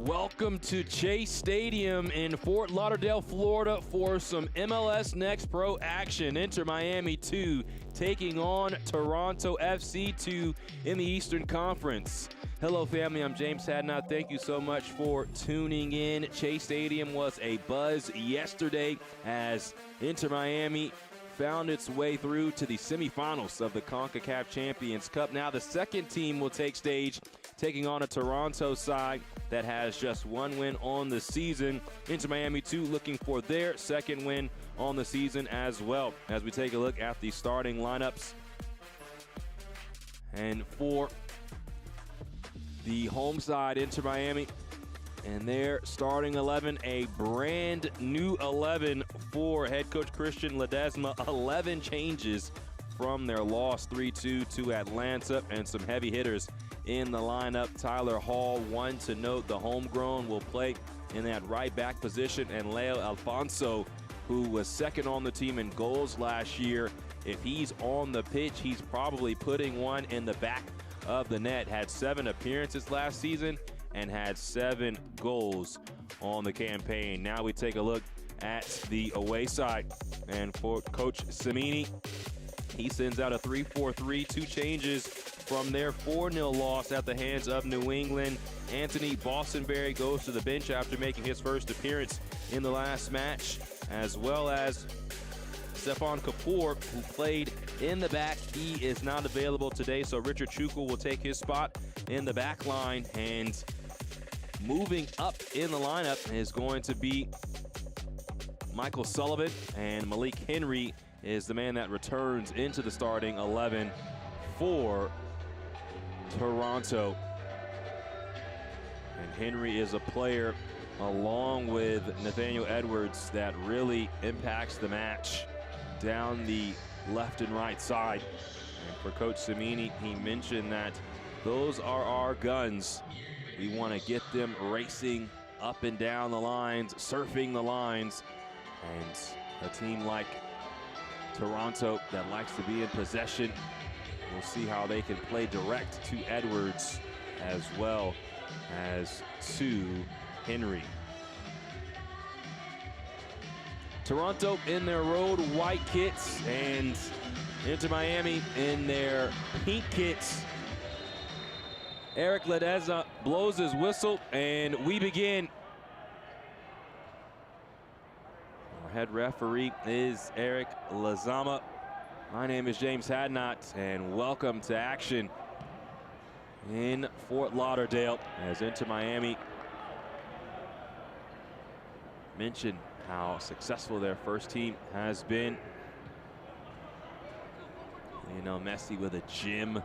Welcome to Chase Stadium in Fort Lauderdale, Florida for some MLS Next Pro action. Inter Miami 2 taking on Toronto FC 2 in the Eastern Conference. Hello family, I'm James Hadnot. Thank you so much for tuning in. Chase Stadium was a buzz yesterday as Inter Miami found its way through to the semifinals of the CONCACAF Champions Cup. Now the second team will take stage, taking on a Toronto side that has just one win on the season. Inter Miami 2 looking for their second win on the season as well. As we take a look at the starting lineups. And for the home side, Inter Miami, and their starting 11, a brand new 11 for head coach Christian Ledesma. 11 changes from their loss 3-2 to Atlanta, and some heavy hitters in the lineup. Tyler Hall, one to note, the homegrown, will play in that right back position, and Leo Alfonso, who was second on the team in goals last year, if he's on the pitch, he's probably putting one in the back of the net. Had 7 appearances last season and had 7 goals on the campaign. Now we take a look at the away side, and for Coach Cimini, he sends out a 3-4-3, 2 changes from their 4-0 loss at the hands of New England. Anthony Bostonberry goes to the bench after making his first appearance in the last match, as well as Stefan Kapoor, who played in the back. He is not available today, so Richard Chukwu will take his spot in the back line. And moving up in the lineup is going to be Michael Sullivan, and Malik Henry is the man that returns into the starting 11 for Toronto. And Henry is a player, along with Nathaniel Edwards, that really impacts the match down the left and right side. And for Coach Cimini, he mentioned that those are our guns. We want to get them racing up and down the lines, surfing the lines. And a team like Toronto that likes to be in possession, we'll see how they can play direct to Edwards as well as to Henry. Toronto in their road white kits, and Inter Miami in their pink kits. Eric Ledesma blows his whistle, and we begin. Our head referee is Eric Ledesma. My name is James Hadnot, and welcome to action in Fort Lauderdale as Inter Miami mentioned how successful their first team has been. You know, Messi with a gem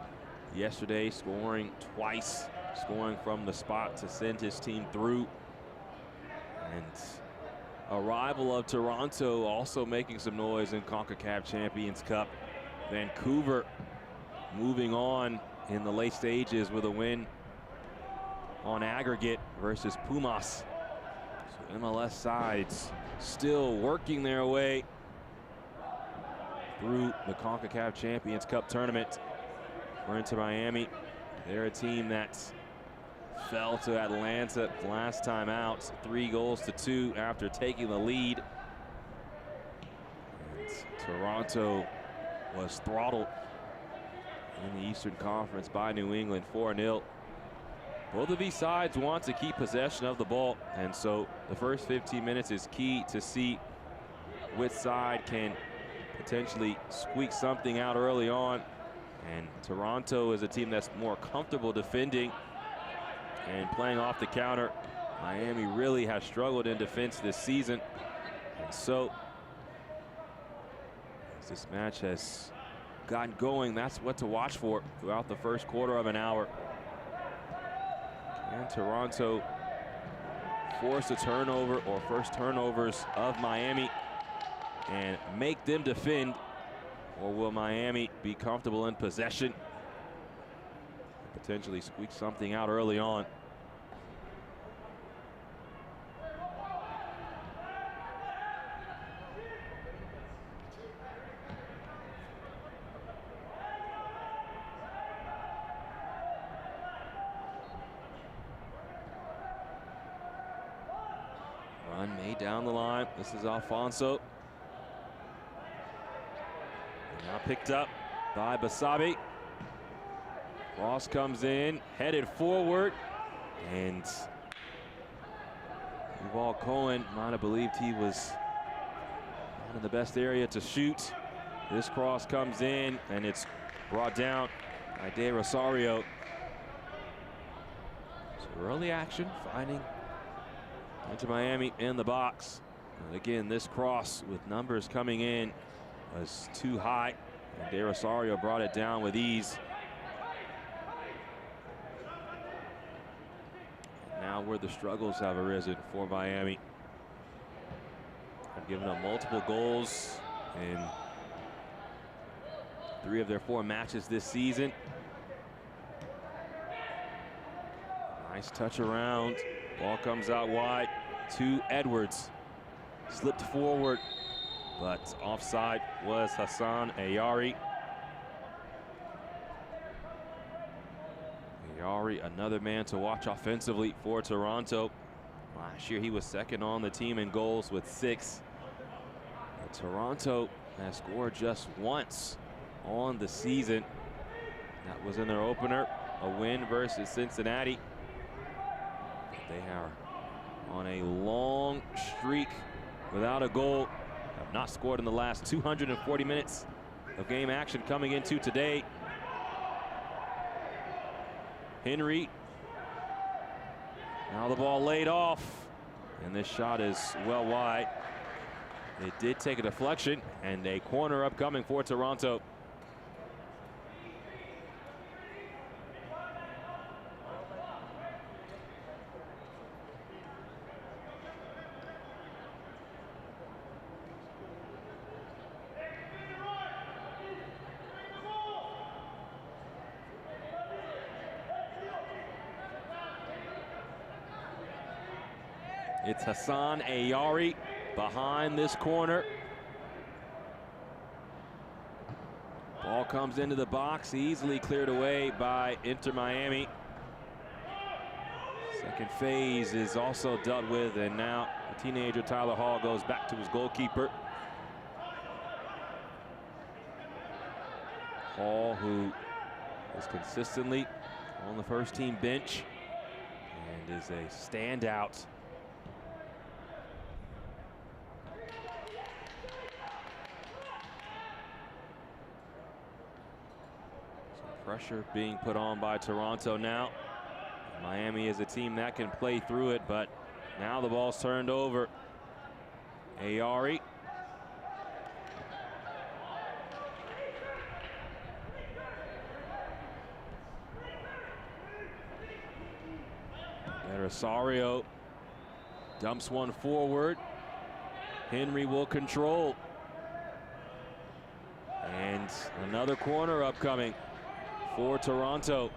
yesterday, scoring twice, scoring from the spot to send his team through. And arrival of Toronto also making some noise in CONCACAF Champions Cup. Vancouver moving on in the late stages with a win on aggregate versus Pumas. So MLS sides still working their way through the CONCACAF Champions Cup tournament. For Inter Miami, they're a team that fell to Atlanta last time out, 3-2 after taking the lead. And Toronto was throttled in the Eastern Conference by New England 4-0. Both of these sides want to keep possession of the ball, and so the first 15 minutes is key to see which side can potentially squeak something out early on. And Toronto is a team that's more comfortable defending and playing off the counter. Miami really has struggled in defense this season. And so, as this match has gotten going, that's what to watch for throughout the first quarter of an hour. Can Toronto force a turnover or first turnovers of Miami and make them defend? Or will Miami be comfortable in possession and potentially squeak something out early on? Laid down the line. This is Alfonso. Now picked up by Basabe. Cross comes in, headed forward, and Yuval Cohen might have believed he was not in the best area to shoot. This cross comes in, and it's brought down by De Rosario. So early action, finding Inter Miami in the box. And again, this cross with numbers coming in was too high, and De Rosario brought it down with ease. Now where the struggles have arisen for Miami. Have given up multiple goals in 3 of their 4 matches this season. Nice touch around. Ball comes out wide to Edwards. Slipped forward, but offside was Hassan Ayari. Ayari, another man to watch offensively for Toronto. Last year he was second on the team in goals with 6. But Toronto has scored just once on the season. That was in their opener, a win versus Cincinnati. They are on a long streak without a goal. Have not scored in the last 240 minutes of game action coming into today. Henry. Now the ball laid off, and this shot is well wide. It did take a deflection, and a corner upcoming for Toronto. It's Hassan Ayari behind this corner. Ball comes into the box, easily cleared away by Inter Miami. Second phase is also dealt with, and now the teenager Tyler Hall goes back to his goalkeeper. Hall, who is consistently on the first team bench and is a standout. Pressure being put on by Toronto now. Miami is a team that can play through it, but now the ball's turned over. Ayari. Rosario dumps one forward. Henry will control. And another corner upcoming for Toronto.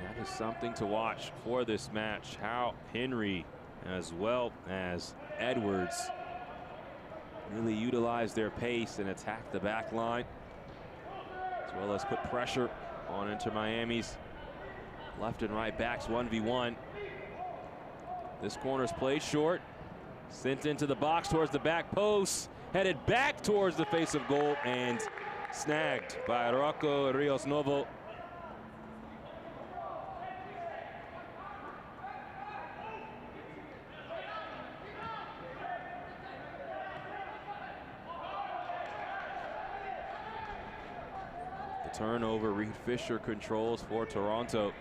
That is something to watch for this match, how Henry as well as Edwards really utilize their pace and attack the back line, as well as put pressure on Inter Miami's left and right backs 1v1. This corner's played short, sent into the box towards the back post, headed back towards the face of goal, and snagged by Rocco Rios Novo. The turnover, Reed Fisher controls for Toronto.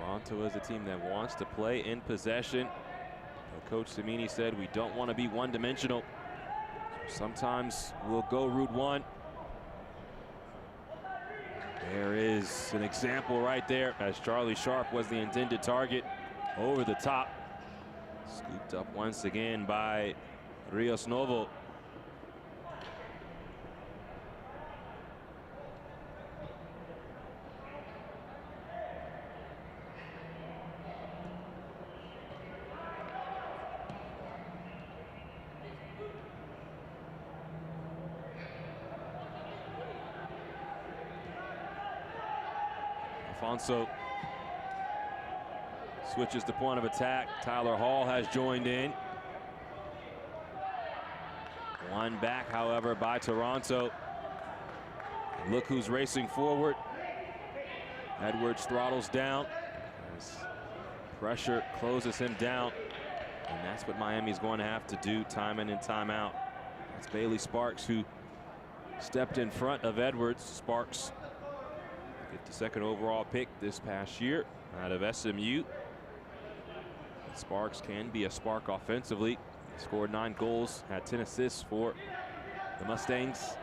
Toronto is a team that wants to play in possession. Coach Cimini said we don't want to be one-dimensional. Sometimes we'll go route one. There is an example right there, as Charlie Sharp was the intended target. Over the top. Scooped up once again by Rios Novo. Alfonso switches the point of attack. Tyler Hall has joined in. One back, however, by Toronto. And look who's racing forward. Edwards throttles down as pressure closes him down. And that's what Miami's going to have to do time in and time out. It's Bailey Sparks who stepped in front of Edwards. Sparks, 52nd overall pick this past year out of SMU. Sparks can be a spark offensively. He scored 9 goals, had 10 assists for the Mustangs.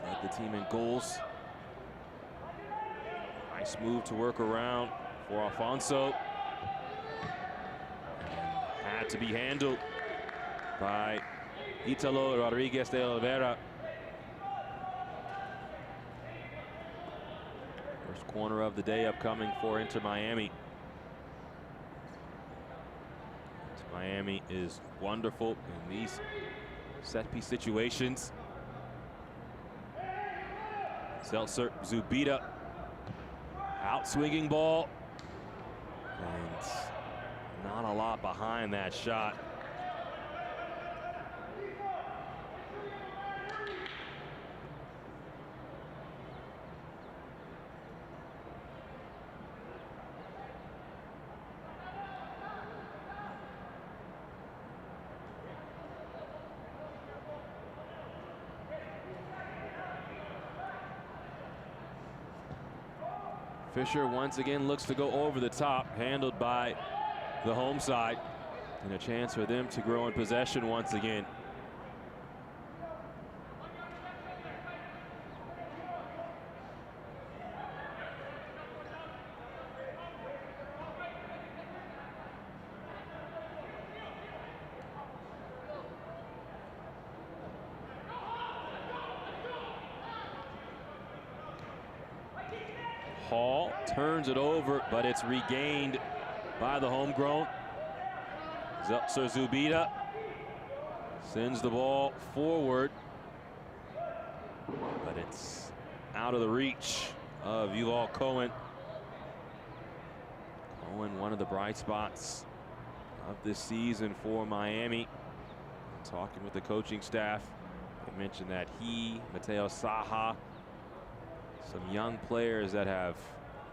Led the team in goals. Nice move to work around for Alfonso. And had to be handled by Italo Rodriguez de Oliveira. First corner of the day upcoming for Inter Miami. Miami is wonderful in these set-piece situations. Seltzer Zubida, out-swinging ball, and not a lot behind that shot. Fisher once again looks to go over the top, handled by the home side, and a chance for them to grow in possession once again. Hall turns it over, but it's regained by the homegrown. Zeltzer Zubida sends the ball forward, but it's out of the reach of Yuval Cohen. Cohen, one of the bright spots of this season for Miami. Talking with the coaching staff, they mentioned that he, Mateo Saha, some young players that have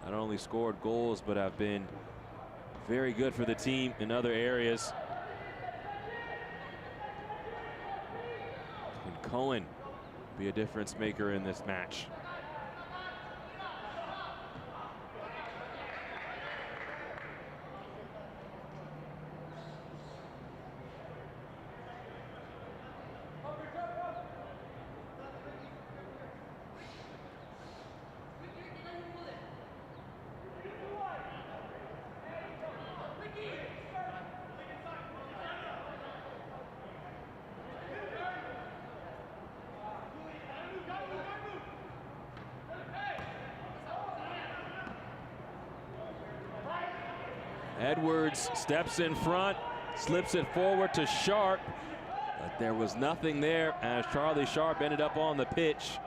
not only scored goals but have been very good for the team in other areas. Can Cohen be a difference maker in this match? Edwards steps in front, slips it forward to Sharp, but there was nothing there as Charlie Sharp ended up on the pitch.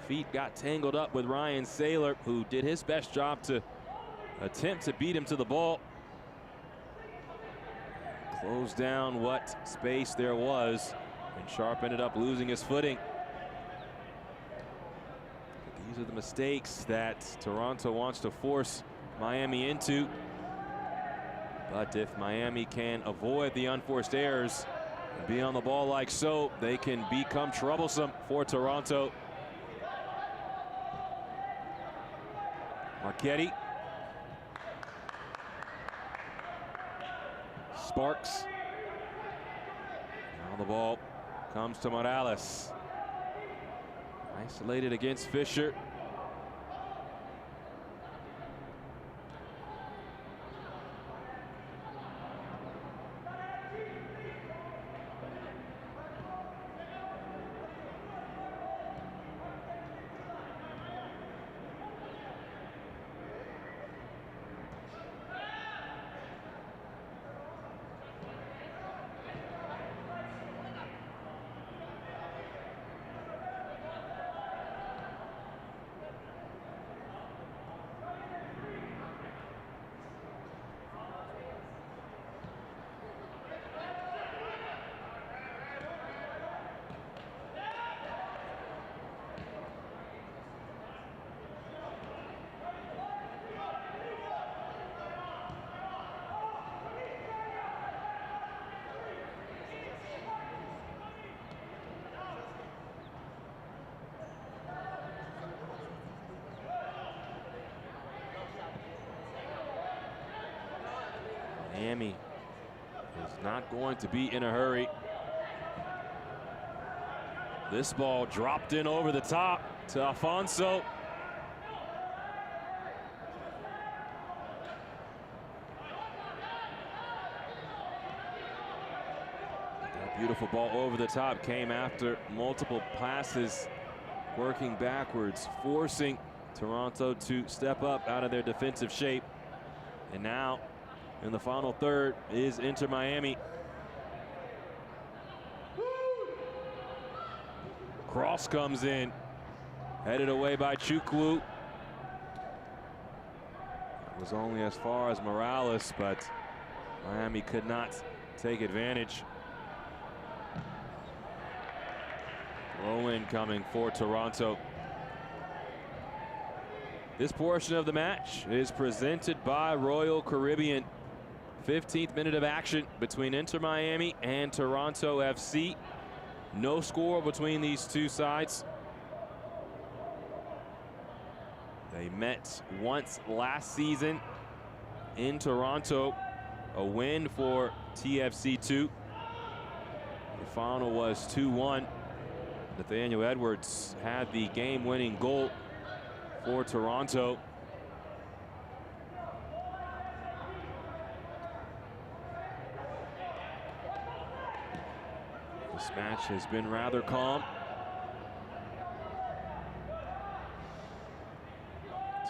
Feet got tangled up with Ryan Saylor, who did his best job to attempt to beat him to the ball. Closed down what space there was, and Sharp ended up losing his footing. These are the mistakes that Toronto wants to force Miami into. But if Miami can avoid the unforced errors and be on the ball like so, they can become troublesome for Toronto. Marchetti. Sparks. Now the ball comes to Morales. Isolated against Fisher. Miami is not going to be in a hurry. This ball dropped in over the top to Alfonso. That beautiful ball over the top came after multiple passes, working backwards, forcing Toronto to step up out of their defensive shape. And now, in the final third, is Inter Miami. Cross comes in, headed away by Chukwu. It was only as far as Morales, but Miami could not take advantage. Throw-in coming for Toronto. This portion of the match is presented by Royal Caribbean. 15th minute of action between Inter Miami and Toronto FC. No score between these two sides. They met once last season in Toronto. A win for TFC 2. The final was 2-1. Nathaniel Edwards had the game-winning goal for Toronto. This match has been rather calm.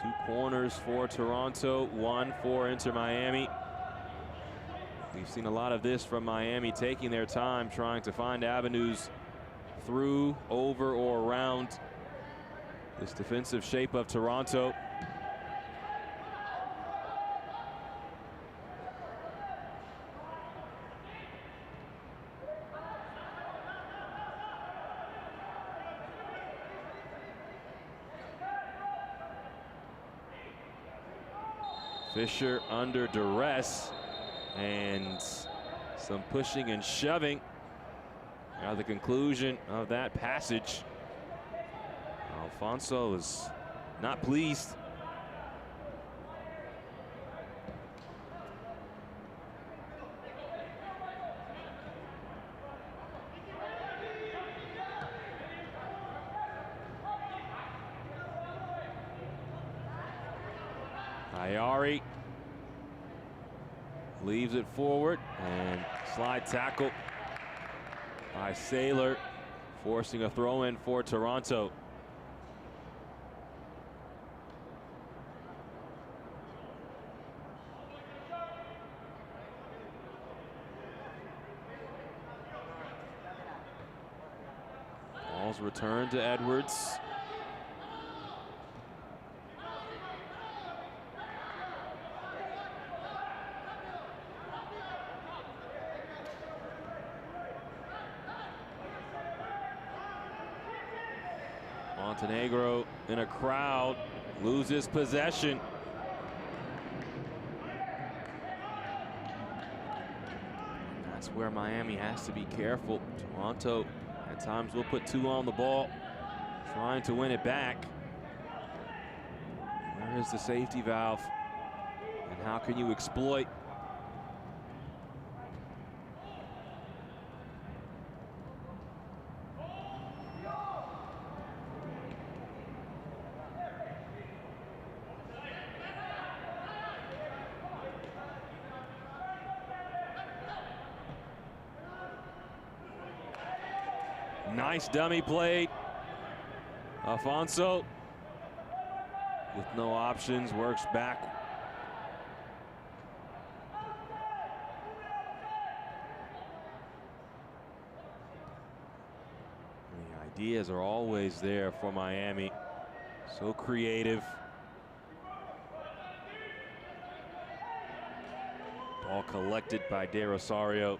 Two corners for Toronto, one for Inter Miami. We've seen a lot of this from Miami, taking their time, trying to find avenues through, over, or around this defensive shape of Toronto. Fisher under duress and some pushing and shoving. Now the conclusion of that passage. Alfonso is not pleased. Ayari leaves it forward, and slide tackle by Saylor, forcing a throw-in for Toronto. Ball's returned to Edwards. Montenegro in a crowd, loses possession. That's where Miami has to be careful. Toronto at times will put two on the ball, trying to win it back. Where is the safety valve? And how can you exploit? Nice dummy play. Alfonso with no options, works back. The ideas are always there for Miami. So creative. Ball collected by De Rosario.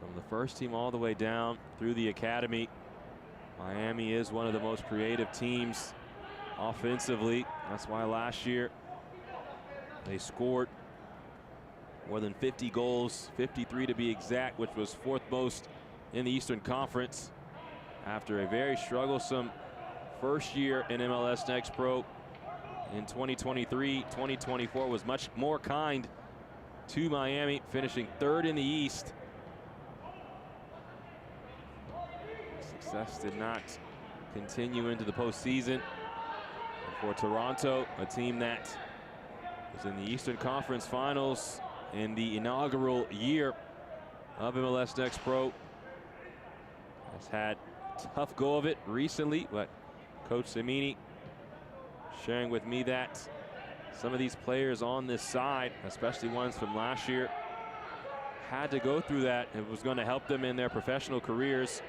From the first team all the way down through the academy, Miami is one of the most creative teams offensively. That's why last year they scored more than 50 goals, 53 to be exact, which was fourth most in the Eastern Conference after a very strugglesome first year in MLS Next Pro in 2023. 2024 was much more kind to Miami, finishing third in the East. Success did not continue into the postseason. For Toronto, a team that was in the Eastern Conference Finals in the inaugural year of MLS Next Pro, has had a tough go of it recently, but Coach Cimini sharing with me that some of these players on this side, especially ones from last year, had to go through that. It was going to help them in their professional careers.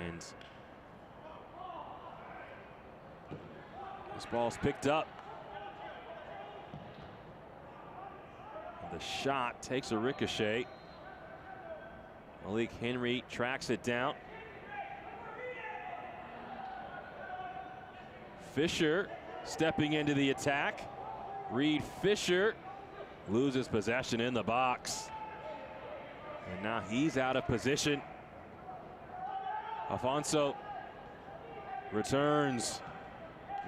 And this ball's picked up. The shot takes a ricochet. Malik Henry tracks it down. Fisher stepping into the attack. Reed Fisher loses possession in the box. And now he's out of position. Afonso returns.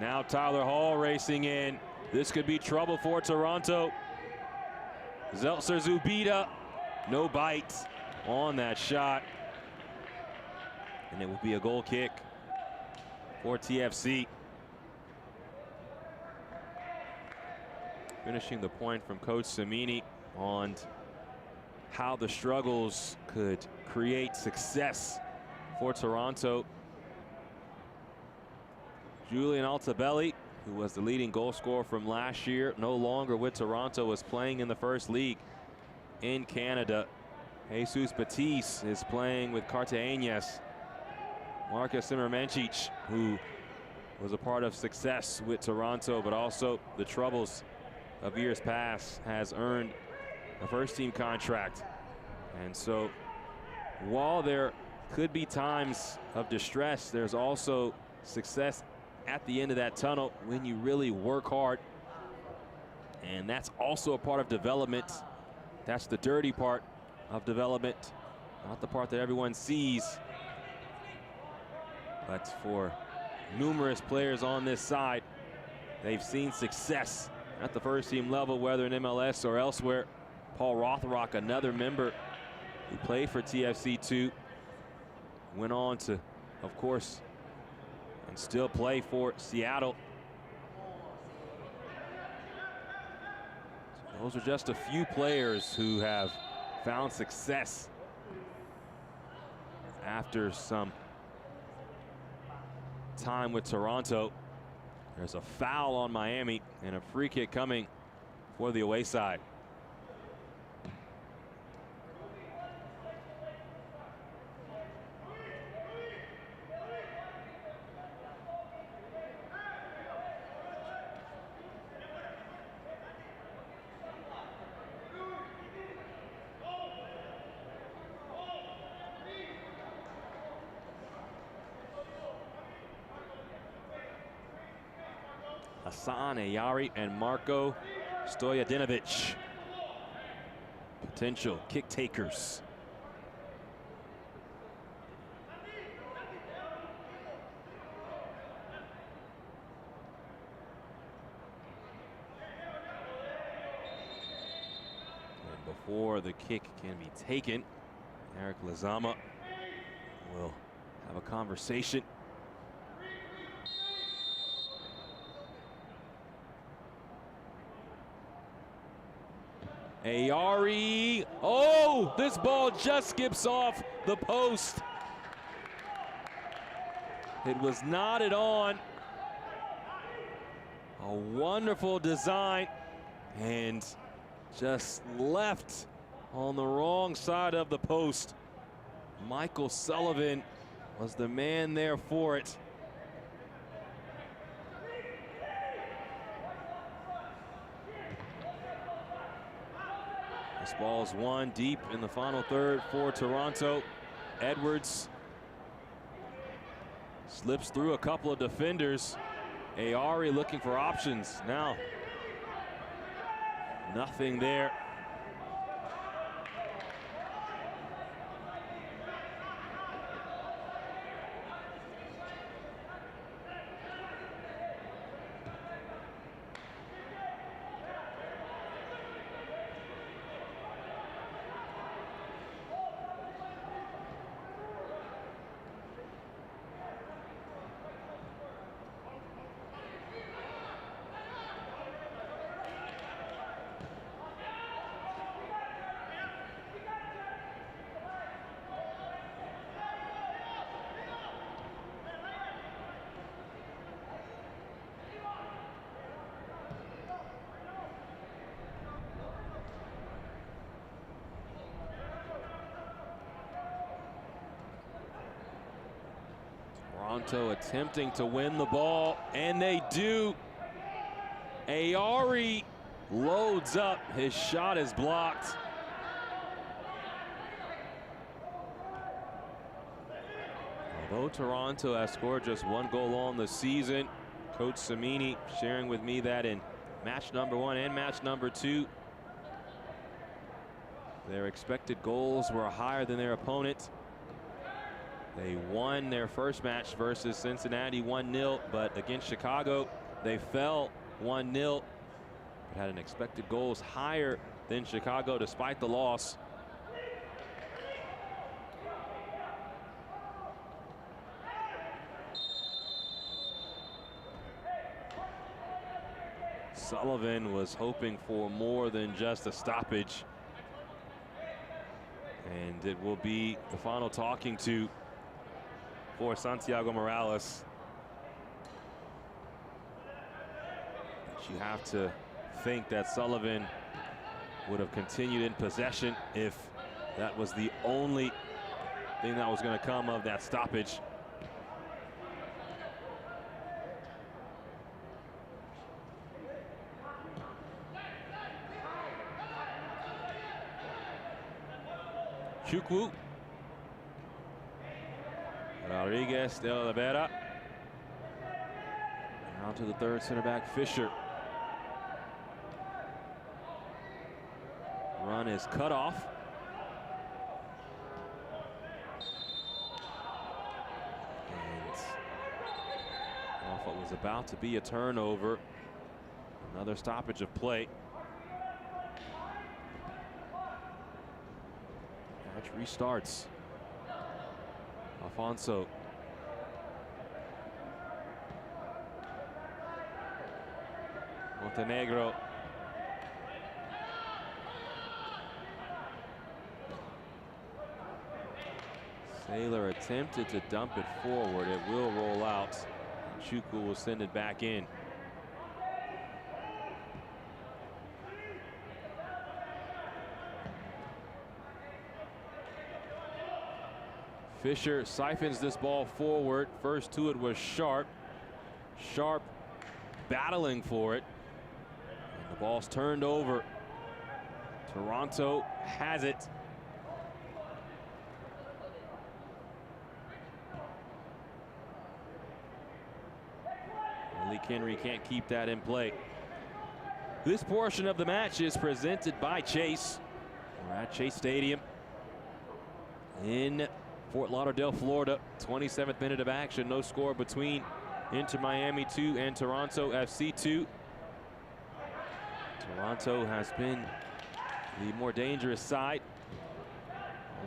Now Tyler Hall racing in. This could be trouble for Toronto. Zeltser Zubida, no bite on that shot. And it will be a goal kick for TFC. Finishing the point from Coach Cimini on how the struggles could create success for Toronto. Julian Altobelli, who was the leading goal scorer from last year, no longer with Toronto, was playing in the first league in Canada. Jesus Batiste is playing with Cartagenas. Marcus Simermencic, who was a part of success with Toronto, but also the troubles of years past, has earned a first-team contract. And so while there could be times of distress, there's also success at the end of that tunnel when you really work hard. And that's also a part of development. That's the dirty part of development, not the part that everyone sees. But for numerous players on this side, they've seen success at the first team level, whether in MLS or elsewhere. Paul Rothrock, another member who played for TFC2, went on to, of course, and still play for Seattle. So those are just a few players who have found success after some time with Toronto. There's a foul on Miami and a free kick coming for the away side. Hassan Ayari and Marko Stojadinovic, potential kick takers. And before the kick can be taken, Eric Lezama will have a conversation. Ayari, oh, this ball just skips off the post. It was knotted on. A wonderful design and just left on the wrong side of the post. Michael Sullivan was the man there for it. This ball's one deep in the final third for Toronto. Edwards slips through a couple of defenders. Ayari looking for options. Now, nothing there. Toronto attempting to win the ball, and they do. Ayari loads up. His shot is blocked. Although Toronto has scored just one goal on the season, Coach Samini sharing with me that in match number 1 and match number 2, their expected goals were higher than their opponent. They won their first match versus Cincinnati 1-0, but against Chicago, they fell 1-0. Had an expected goals higher than Chicago despite the loss. Sullivan was hoping for more than just a stoppage. And it will be the final talking to for Santiago Morales. But you have to think that Sullivan would have continued in possession if that was the only thing that was going to come of that stoppage. Chukwu. Rodriguez de Oliveira. Now to the third center back, Fisher. Run is cut off. And off what was about to be a turnover. Another stoppage of play. Match restarts. Alfonso. Montenegro. Sailor attempted to dump it forward. It will roll out. Chukwu will send it back in. Fisher siphons this ball forward. First to it was Sharp. Sharp battling for it. And the ball's turned over. Toronto has it. Malik Henry can't keep that in play. This portion of the match is presented by Chase. We're at Chase Stadium in Fort Lauderdale, Florida. 27th minute of action. No score between Inter Miami 2 and Toronto FC 2. Toronto has been the more dangerous side.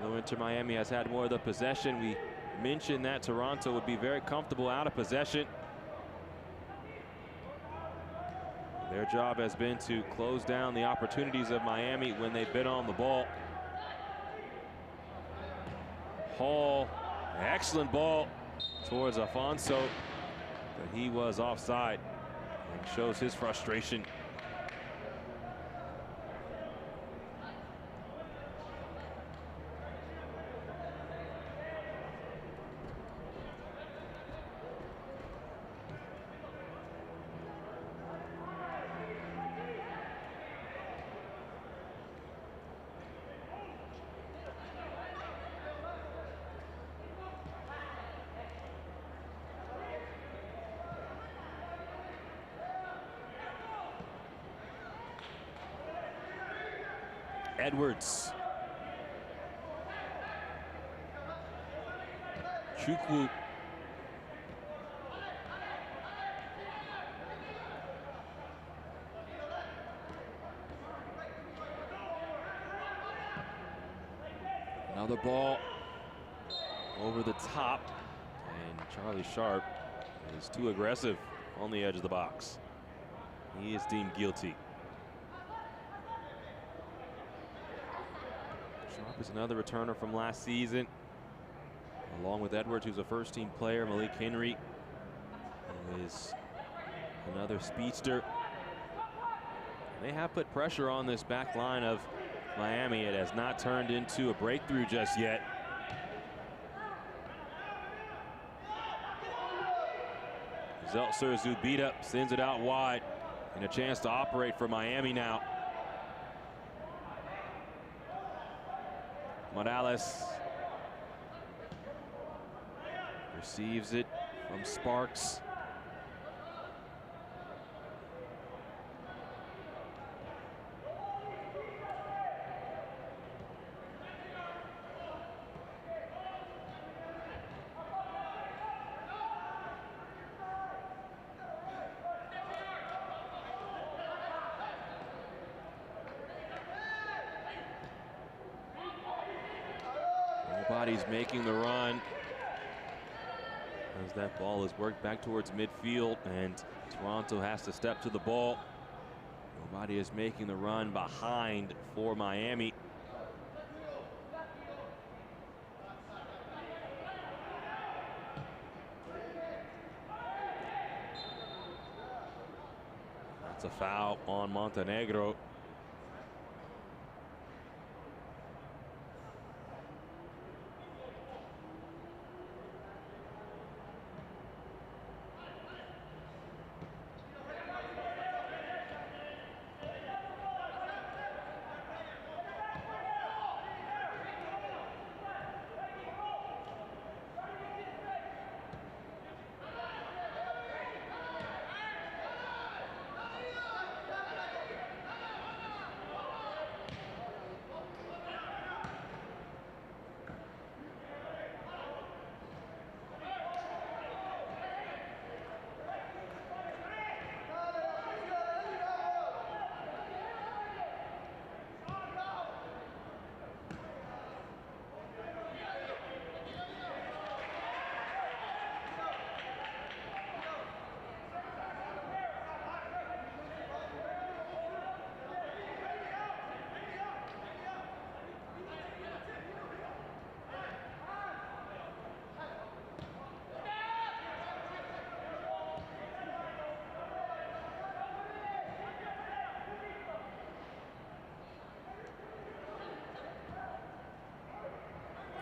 Although Inter Miami has had more of the possession, we mentioned that Toronto would be very comfortable out of possession. Their job has been to close down the opportunities of Miami when they've been on the ball. Hall, excellent ball towards Alfonso, but he was offside and shows his frustration. Edwards. Chukwu. Another ball over the top, and Charlie Sharp is too aggressive on the edge of the box. He is deemed guilty. Sharp is another returner from last season, along with Edwards, who's a first-team player. Malik Henry, who is another speedster. They have put pressure on this back line of Miami. It has not turned into a breakthrough just yet. Zeltzer Zubida sends it out wide, and a chance to operate for Miami now. Morales receives it from Sparks. Nobody's making the run as that ball is worked back towards midfield, and Toronto has to step to the ball. Nobody is making the run behind for Miami. That's a foul on Montenegro.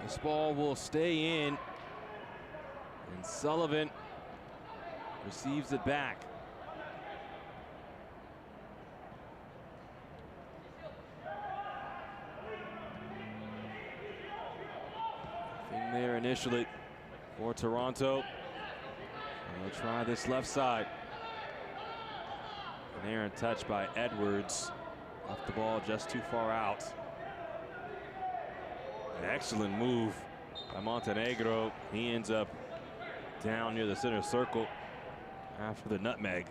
This ball will stay in, and Sullivan receives it back. Nothing there initially for Toronto. They'll try this left side. An errant touch by Edwards. Left the ball just too far out. An excellent move by Montenegro. He ends up down near the center circle after the nutmeg.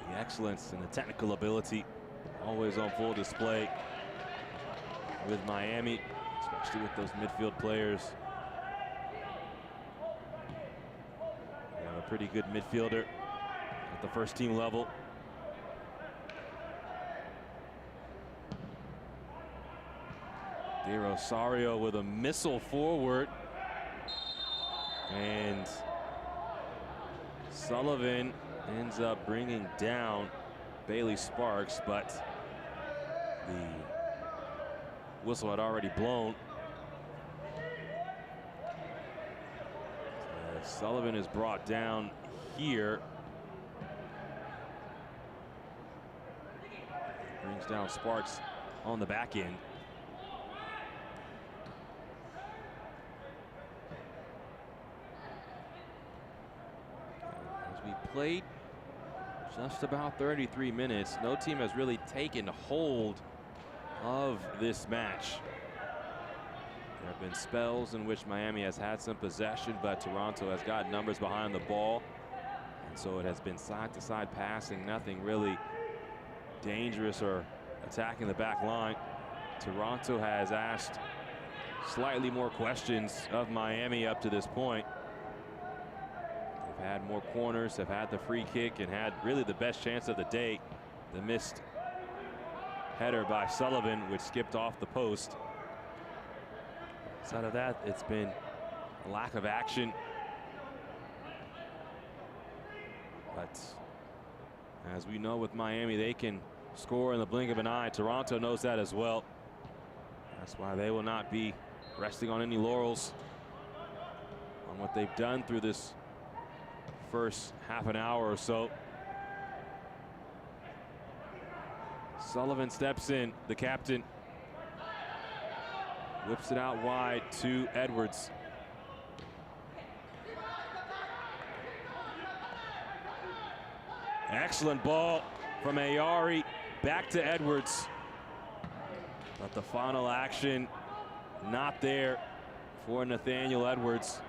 The excellence and the technical ability always on full display with Miami, especially with those midfield players. They have a pretty good midfielder at the first team level. De Rosario with a missile forward, and Sullivan ends up bringing down Bailey Sparks, but the whistle had already blown. Sullivan is brought down here. Brings down Sparks on the back end. As we played just about 33 minutes, no team has really taken hold of this match. There have been spells in which Miami has had some possession, but Toronto has got numbers behind the ball, and so it has been side-to-side passing, nothing really dangerous or attacking the back line. Toronto has asked slightly more questions of Miami up to this point. They've had more corners, have had the free kick, and had really the best chance of the day. The missed header by Sullivan, which skipped off the post. Outside of that, it's been a lack of action. But as we know with Miami, they can score in the blink of an eye. Toronto knows that as well. That's why they will not be resting on any laurels on what they've done through this first half an hour or so. Sullivan steps in, the captain. Whips it out wide to Edwards. Excellent ball from Ayari back to Edwards. But the final action not there for Nathaniel Edwards.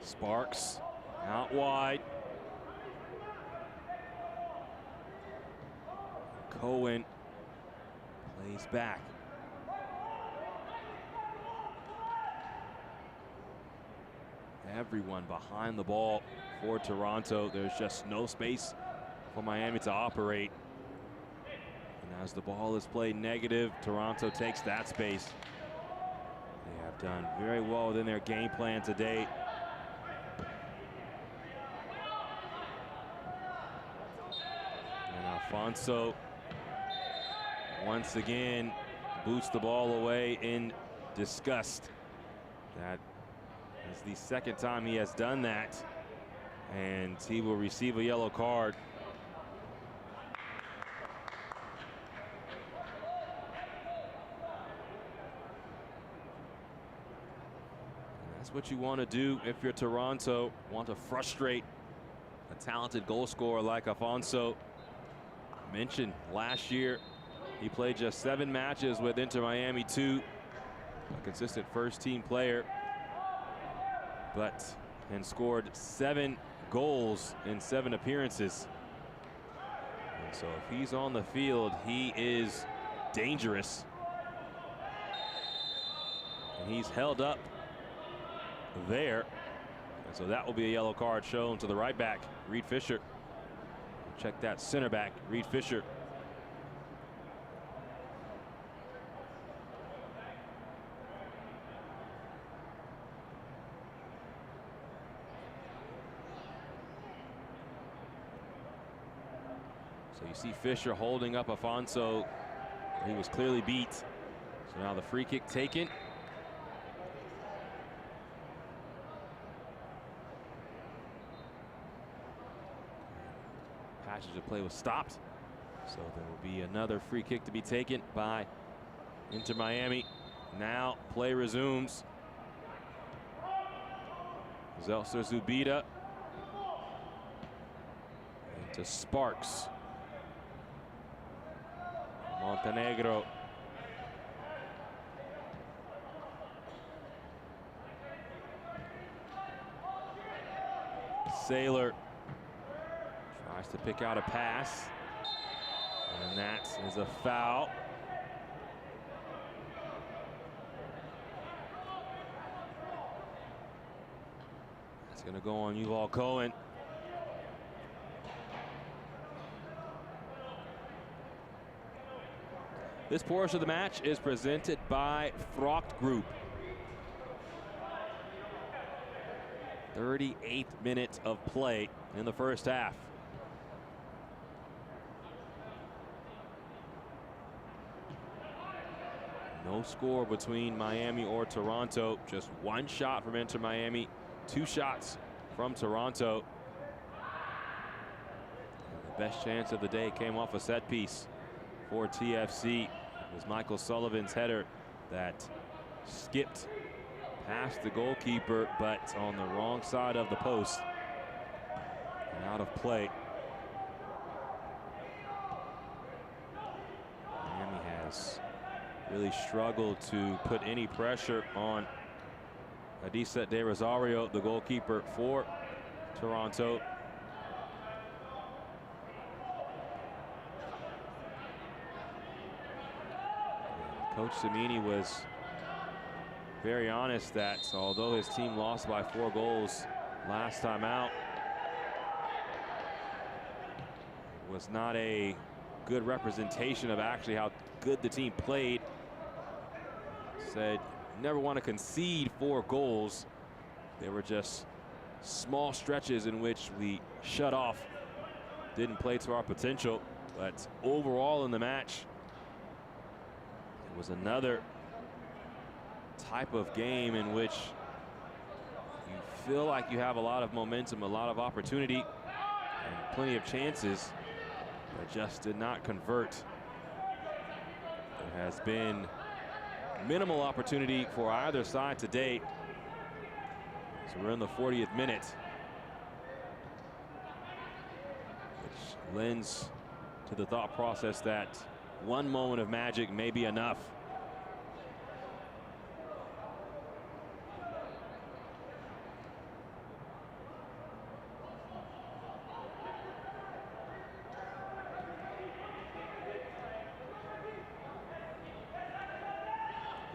Sparks out wide. Cohen plays back. Everyone behind the ball for Toronto. There's just no space for Miami to operate. And as the ball is played negative, Toronto takes that space. They have done very well within their game plan today. And Alfonso once again boots the ball away in disgust. That is the second time he has done that, and he will receive a yellow card. And that's what you want to do if you're Toronto. Want to frustrate a talented goal scorer like Alfonso. Mentioned last year he played just 7 matches with Inter Miami 2, a consistent first-team player, and scored 7 goals in 7 appearances. And so if he's on the field, he is dangerous. And he's held up there. And so that will be a yellow card shown to the right back, Reed Fisher. Check that center back, Reed Fisher. So you see Fisher holding up Alfonso. He was clearly beat. So now the free kick taken. Passage of play was stopped. So there will be another free kick to be taken by Inter Miami. Now play resumes. Zelser Zubida into Sparks. Montenegro. Sailor tries to pick out a pass, and that is a foul. It's going to go on Yuval Cohen. This portion of the match is presented by Frocht Group. 38th minute of play in the first half. No score between Miami or Toronto. Just 1 shot from Inter Miami, 2 shots from Toronto. And the best chance of the day came off a set piece for TFC. It was Michael Sullivan's header that skipped past the goalkeeper, but on the wrong side of the post and out of play. Miami has really struggled to put any pressure on Adisa De Rosario, the goalkeeper for Toronto. Coach Cimini was very honest that although his team lost by 4 goals last time out, it was not a good representation of actually how good the team played. said never want to concede 4 goals. They were just small stretches in which we shut off, didn't play to our potential. But overall in the match, it was another type of game in which you feel like you have a lot of momentum, a lot of opportunity, and plenty of chances, but just did not convert. There has been minimal opportunity for either side to date. So we're in the 40th minute, which lends to the thought process that one moment of magic may be enough.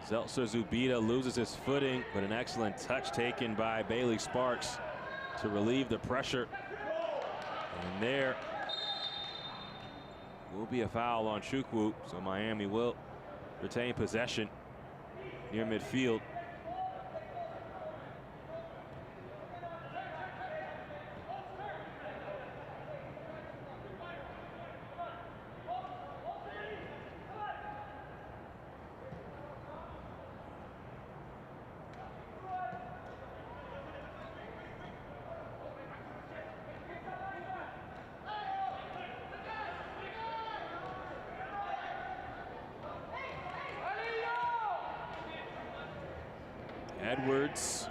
Zeltzer Zubida loses his footing, but an excellent touch taken by Bailey Sparks to relieve the pressure. And there will be a foul on Chukwu, so Miami will retain possession near midfield. Edwards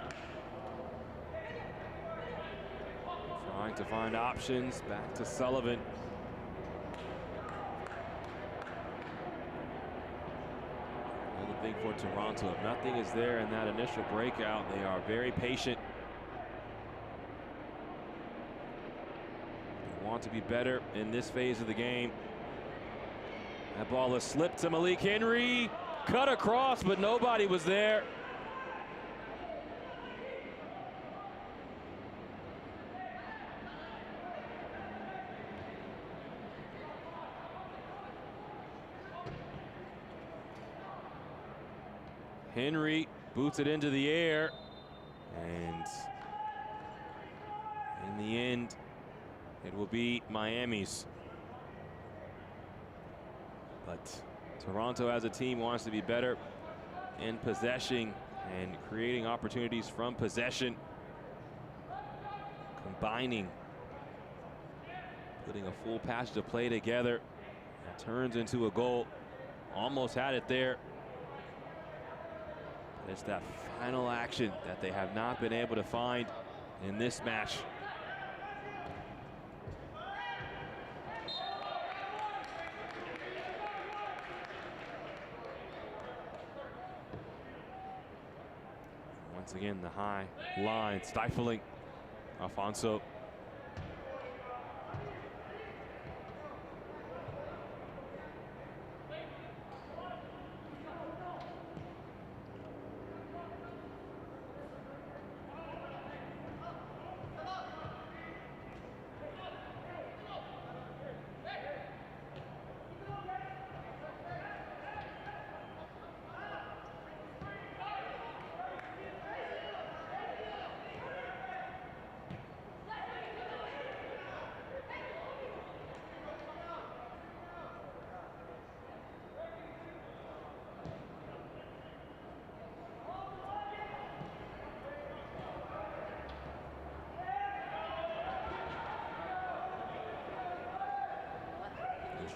trying to find options, back to Sullivan. Another thing for Toronto, if nothing is there in that initial breakout, they are very patient. They want to be better in this phase of the game. That ball is slipped to Malik Henry, cut across, but nobody was there. Henry boots it into the air, and in the end, it will be Miami's. But Toronto as a team wants to be better in possession and creating opportunities from possession, combining, putting a full passage of play together. It turns into a goal. Almost had it there. It's that final action that they have not been able to find in this match. Once again, the high line stifling Alfonso.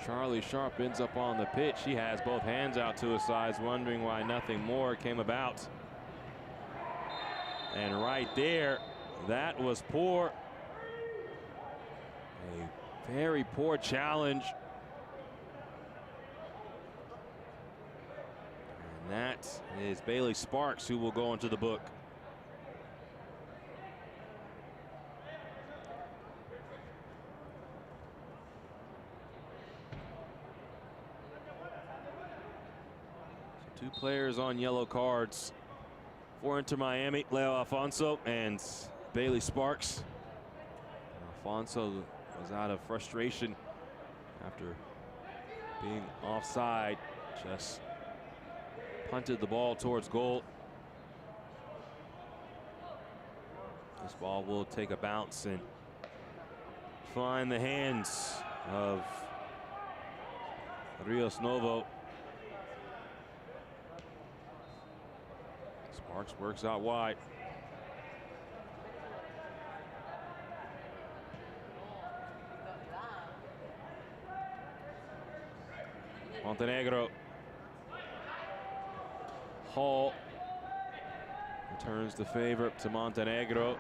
Charlie Sharp ends up on the pitch. He has both hands out to his sides, wondering why nothing more came about. And right there, that was poor. A very poor challenge. And that is Bailey Sparks, who will go into the book. Two players on yellow cards for Inter Miami, Leo Alfonso and Bailey Sparks. Alfonso was out of frustration after being offside, just punted the ball towards goal. This ball will take a bounce and find the hands of Rios Novo. Sparks works out wide. Montenegro. Hall returns the favor to Montenegro.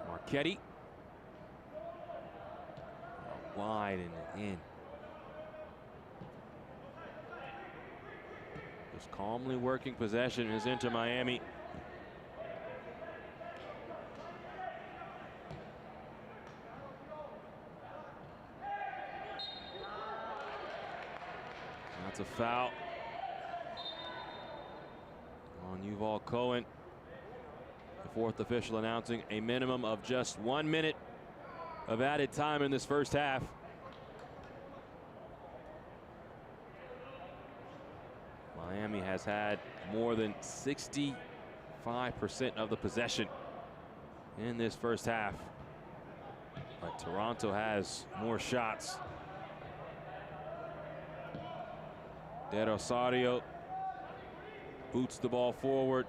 Marchetti. Wide and in. Just calmly working possession is into Miami. That's a foul on Yuval Cohen. The fourth official announcing a minimum of just 1 minute of added time in this first half. Miami has had more than 65% of the possession in this first half, but Toronto has more shots. De Rosario boots the ball forward.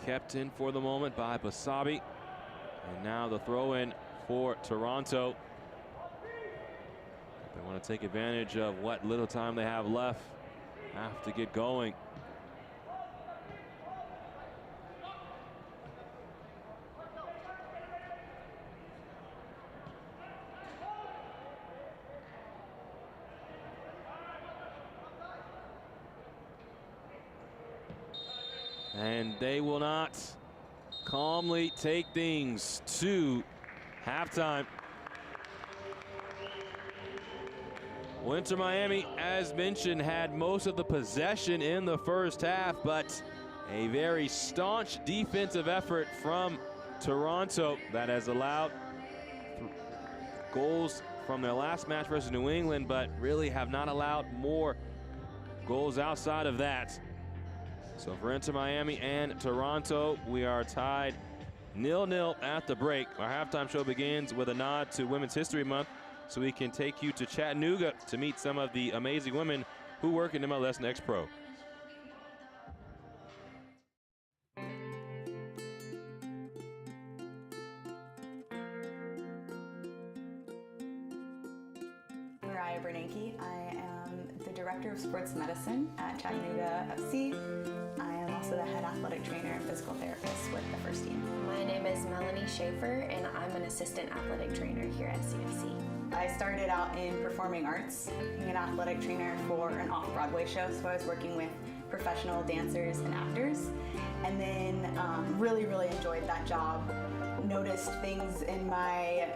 Kept in for the moment by Basabi. And now the throw in for Toronto. They want to take advantage of what little time they have left. Have to get going. And they will not calmly take things to halftime. Inter Miami, as mentioned, had most of the possession in the first half, but a very staunch defensive effort from Toronto that has allowed goals from their last match versus New England, but really have not allowed more goals outside of that. So for Inter Miami and Toronto, we are tied 0-0 at the break. Our halftime show begins with a nod to Women's History Month, so we can take you to Chattanooga to meet some of the amazing women who work in MLS NEXT Pro. Mariah Bernanke. I am the Director of Sports Medicine at Chattanooga FC. I am also the head athletic trainer and physical therapist with the first team. My name is Melanie Schaefer, and I'm an assistant athletic trainer here at CFC. I started out in performing arts, being an athletic trainer for an off-Broadway show, so I was working with professional dancers and actors, and then really enjoyed that job. Noticed things in my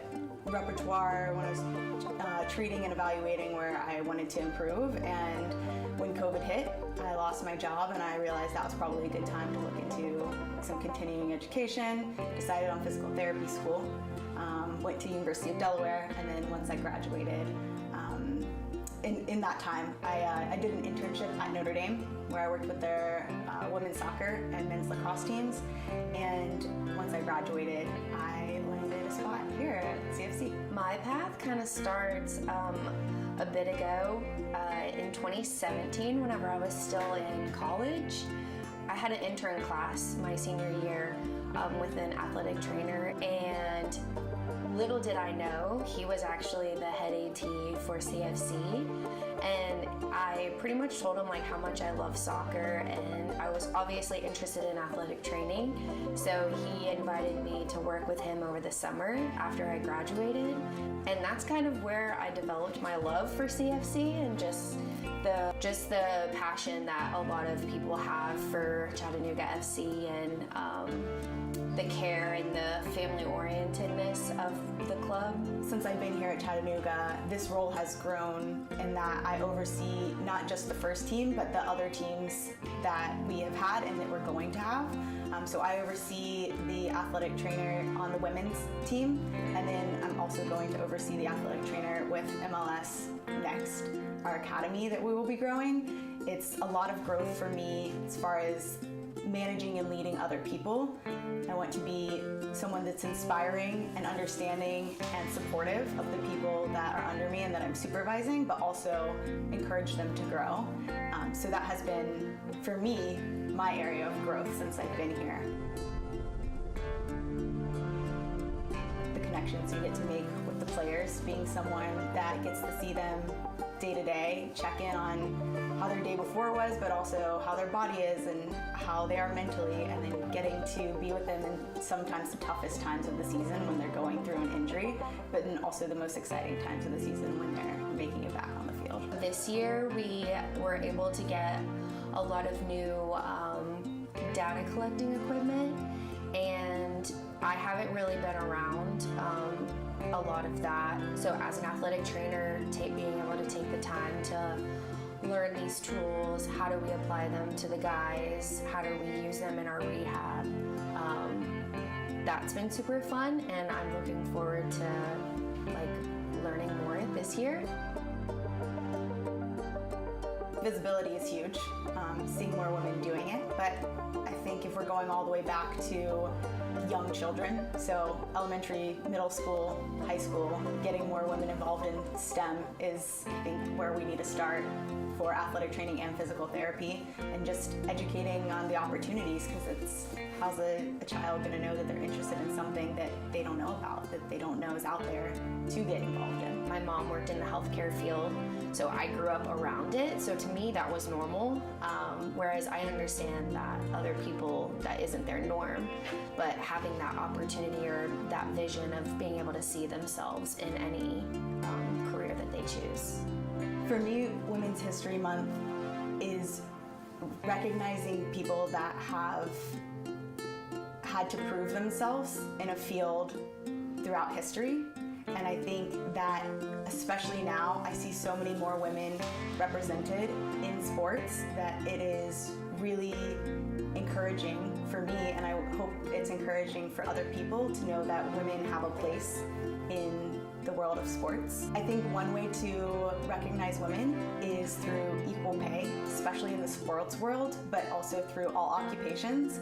repertoire when I was treating and evaluating where I wanted to improve, and when COVID hit, I lost my job and I realized that was probably a good time to look into some continuing education. Decided on physical therapy school, went to University of Delaware, and then once I graduated, in that time, I did an internship at Notre Dame where I worked with their women's soccer and men's lacrosse teams, and once I graduated, I landed a spot here at CFC. My path kind of starts a bit ago in 2017, whenever I was still in college. I had an intern class my senior year with an athletic trainer, and little did I know he was actually the head AT for CFC, and I pretty much told him like how much I love soccer, and I was obviously interested in athletic training, so he invited me to work with him over the summer after I graduated, and that's kind of where I developed my love for CFC and just the passion that a lot of people have for Chattanooga FC, and the care and the family orientedness of the club. Since I've been here at Chattanooga, this role has grown in that I oversee not just the first team, but the other teams that we have had and that we're going to have. So I oversee the athletic trainer on the women's team, and then I'm also going to oversee the athletic trainer with MLS Next, our academy that we will be growing. It's a lot of growth for me as far as managing and leading other people. I want to be someone that's inspiring and understanding and supportive of the people that are under me and that I'm supervising, but also encourage them to grow. So that has been, for me, my area of growth since I've been here. The connections you get to make with the players, being someone that gets to see them day to day, check in on how their day before was, but also how their body is and how they are mentally, and then getting to be with them in sometimes the toughest times of the season when they're going through an injury, but then also the most exciting times of the season when they're making it back on the field. This year we were able to get a lot of new data collecting equipment, and I haven't really been around a lot of that. So as an athletic trainer, being able to take the time to learn these tools, how do we apply them to the guys, how do we use them in our rehab, that's been super fun, and I'm looking forward to learning more this year. Visibility is huge, seeing more women doing it, but I think if we're going all the way back to young children, so elementary, middle school, high school, getting more women involved in STEM is, I think, where we need to start for athletic training and physical therapy, and just educating on the opportunities, because it's, how's a child going to know that they're interested in something that they don't know about, that they don't know is out there to get involved in. My mom worked in the healthcare field, so I grew up around it, so to me that was normal, whereas I understand that other people, that isn't their norm, but having that opportunity or that vision of being able to see themselves in any career that they choose. For me, Women's History Month is recognizing people that have had to prove themselves in a field throughout history. And I think that, especially now, I see so many more women represented in sports that it is really encouraging for me, and I hope it's encouraging for other people to know that women have a place in the world of sports. I think one way to recognize women is through equal pay, especially in the sports world, but also through all occupations.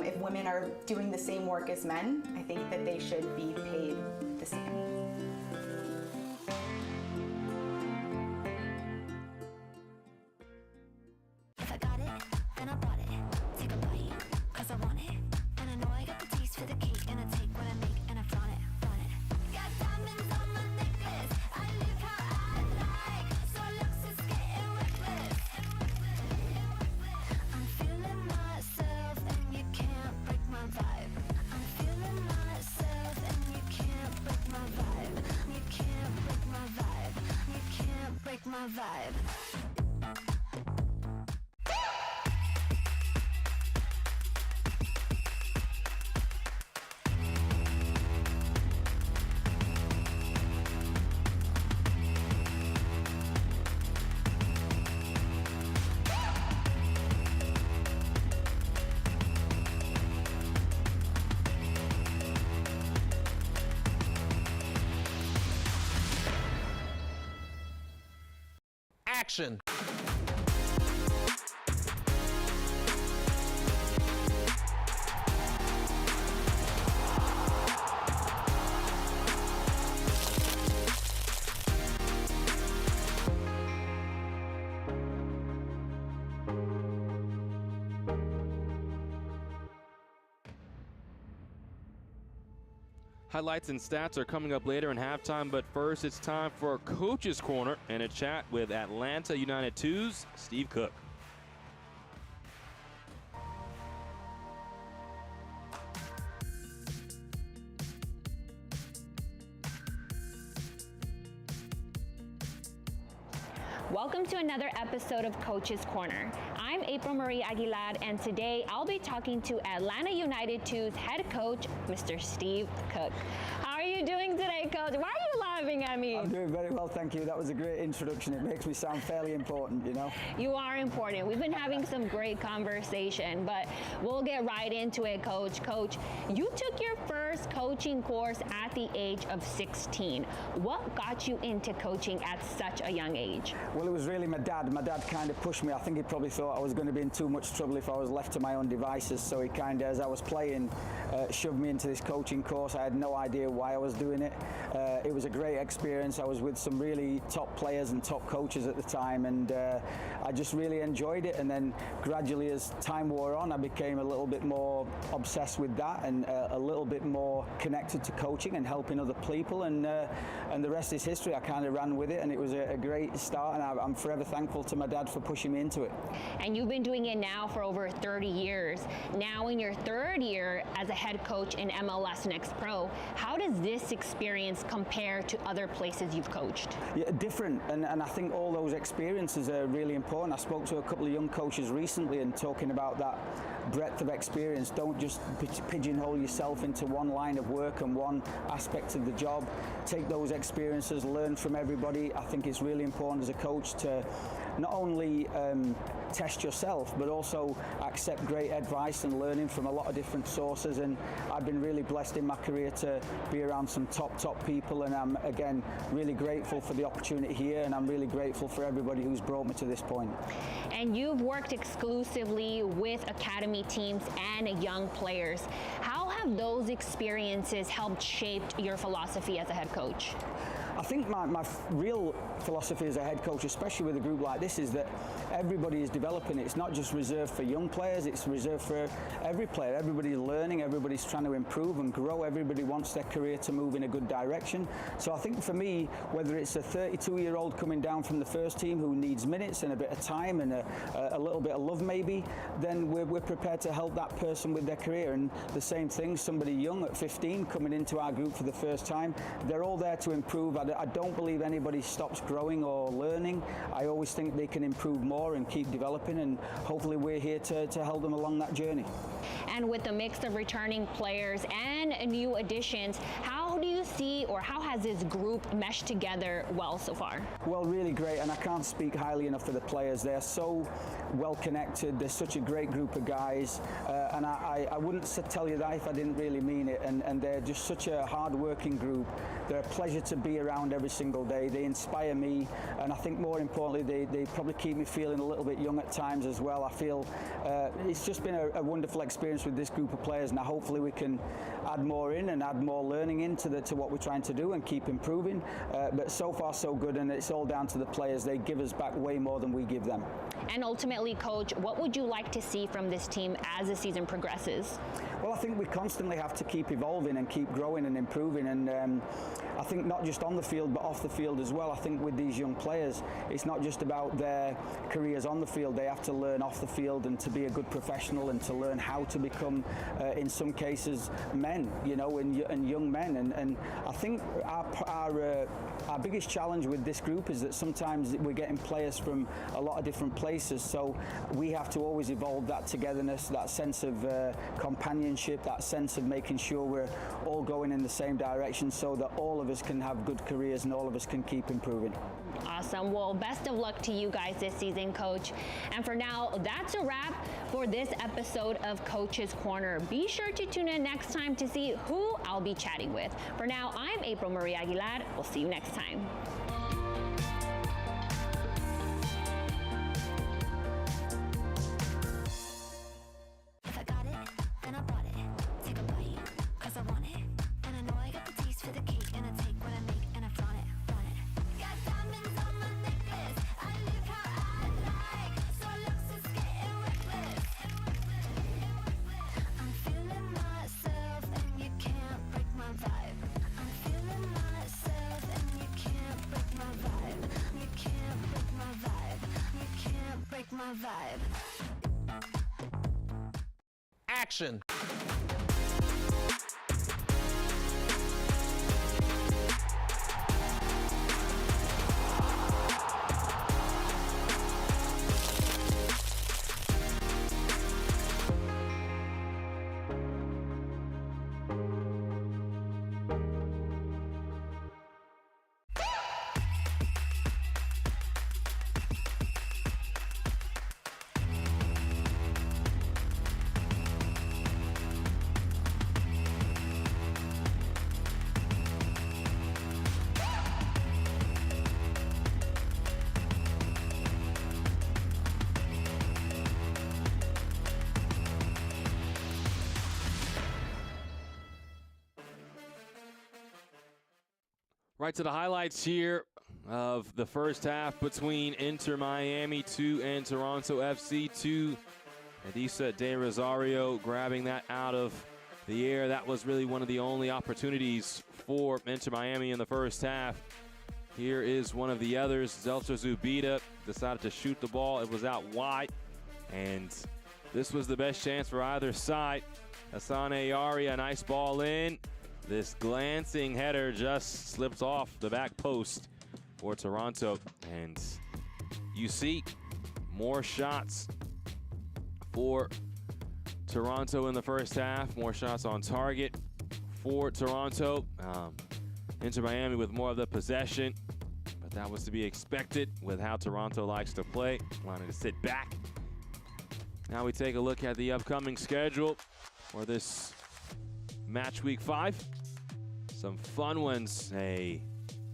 If women are doing the same work as men, I think that they should be paid the same. If I got it, then I bought it. Take a bite, 'cause I want it. And I know I got the taste for the cake, and I take what I make and I flaunt it, flaunt it. Got diamonds on my necklace, I live how I like. So looks is getting reckless. I'm feeling myself and you can't break my vibe. I'm feeling myself and you can't break my vibe. You can't break my vibe. You can't break my vibe. Action! Highlights and stats are coming up later in halftime, but first it's time for Coach's Corner and a chat with Atlanta United 2's Steve Cook. Welcome to another episode of Coach's Corner. I'm April Marie Aguilar, and today I'll be talking to Atlanta United 2's head coach, Mr. Steve Cook. How are you doing today, Coach? Why are you laughing at me? I'm doing very well, thank you. That was a great introduction. It makes me sound fairly important, you know? You are important. We've been having some great conversation, but we'll get right into it, Coach. Coach, you took your first coaching course at the age of 16. What got you into coaching at such a young age? Well, it was really my dad. My dad kind of pushed me. I think he probably thought I was going to be in too much trouble if I was left to my own devices. So he kind of, as I was playing, shoved me into this coaching course. I had no idea why I was doing it. It was a great experience. I was with some really top players and top coaches at the time, and I just really enjoyed it. And then gradually, as time wore on, I became a little bit more obsessed with that and a little bit more connected to coaching and helping other people. And the rest is history. I kind of ran with it, and it was a great start. And I'm forever thankful to my dad for pushing me into it. And you've been doing it now for over 30 years. Now in your third year as a head coach in MLS NEXT Pro, how does this experience compare to other places you've coached? Yeah, different, and I think all those experiences are really important. I spoke to a couple of young coaches recently and talking about that breadth of experience. Don't just pigeonhole yourself into one line of work and one aspect of the job. Take those experiences, learn from everybody. I think it's really important as a coach to not only test yourself, but also accept great advice and learning from a lot of different sources. And I've been really blessed in my career to be around some top people, and I'm again really grateful for the opportunity here, and I'm really grateful for everybody who's brought me to this point. And you've worked exclusively with academy teams and young players. How have those experiences helped shape your philosophy as a head coach? I think my real philosophy as a head coach, especially with a group like this, is that everybody is developing. It's not just reserved for young players, it's reserved for every player. Everybody's learning, everybody's trying to improve and grow, everybody wants their career to move in a good direction. So I think for me, whether it's a 32-year-old coming down from the first team who needs minutes and a bit of time and a little bit of love maybe, then we're prepared to help that person with their career. And the same thing, somebody young at 15 coming into our group for the first time, they're all there to improve. I don't believe anybody stops growing or learning. I always think they can improve more and keep developing, and hopefully we're here to help them along that journey. And with a mix of returning players and new additions, how do you see, or how has this group meshed together well so far? Well, really great, and I can't speak highly enough of the players. They're so well connected. They're such a great group of guys, and I wouldn't tell you that if I didn't really mean it. And they're just such a hard-working group. They're a pleasure to be around every single day. They inspire me, and I think more importantly, they probably keep me feeling a little bit young at times as well. I feel it's just been a wonderful experience with this group of players. Now hopefully we can add more in and add more learning into to what we're trying to do and keep improving. But so far so good, and it's all down to the players. They give us back way more than we give them. And ultimately, Coach, what would you like to see from this team as the season progresses? Well, I think we constantly have to keep evolving and keep growing and improving, and I think not just on the field but off the field as well. I think with these young players, it's not just about their careers on the field. They have to learn off the field and to be a good professional and to learn how to become, in some cases, men, you know, and young men. And I think our biggest challenge with this group is that sometimes we're getting players from a lot of different places, so we have to always evolve that togetherness, that sense of companionship, that sense of making sure we're all going in the same direction so that all of us can have good careers and all of us can keep improving. Awesome. Well, best of luck to you guys this season, Coach. And for now, that's a wrap for this episode of Coach's Corner. Be sure to tune in next time to see who I'll be chatting with. For now, I'm April Marie Aguilar. We'll see you next time. If I got it, then I bought it. Take a bite, 'cause I want it. And I know I got the taste for the cake. And I take what I make and I flaunt it, flaunt it. Got diamonds on my necklace. I live how I like. So looks is getting reckless. I'm feeling myself and you can't break my vibe. I'm feeling myself and you can't break my vibe. You can't break my vibe. You can't break my vibe. Action. Right to the highlights here of the first half between Inter Miami 2 and Toronto FC 2. Adisa De Rosario grabbing that out of the air. That was really one of the only opportunities for Inter Miami in the first half. Here is one of the others. Zelta Zubida decided to shoot the ball. It was out wide, and this was the best chance for either side. Hassan Ayari, a nice ball in. This glancing header just slips off the back post for Toronto. And you see more shots for Toronto in the first half. More shots on target for Toronto. Inter Miami with more of the possession, but that was to be expected with how Toronto likes to play. Wanted to sit back. Now we take a look at the upcoming schedule for this match week 5. Some fun ones. A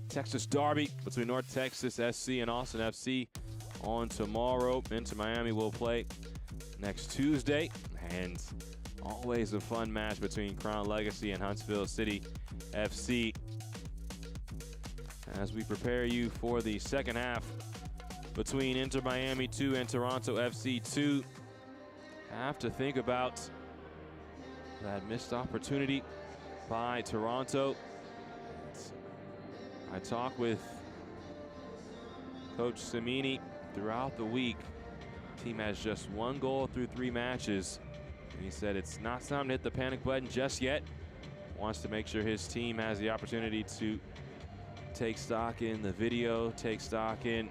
Texas derby between North Texas SC and Austin FC on tomorrow. Inter Miami will play next Tuesday. And always a fun match between Crown Legacy and Huntsville City FC. As we prepare you for the second half between Inter Miami 2 and Toronto FC 2. Have to think about that missed opportunity by Toronto. I talked with Coach Cimini throughout the week. The team has just 1 goal through 3 matches. And he said it's not time to hit the panic button just yet. Wants to make sure his team has the opportunity to take stock in the video, take stock in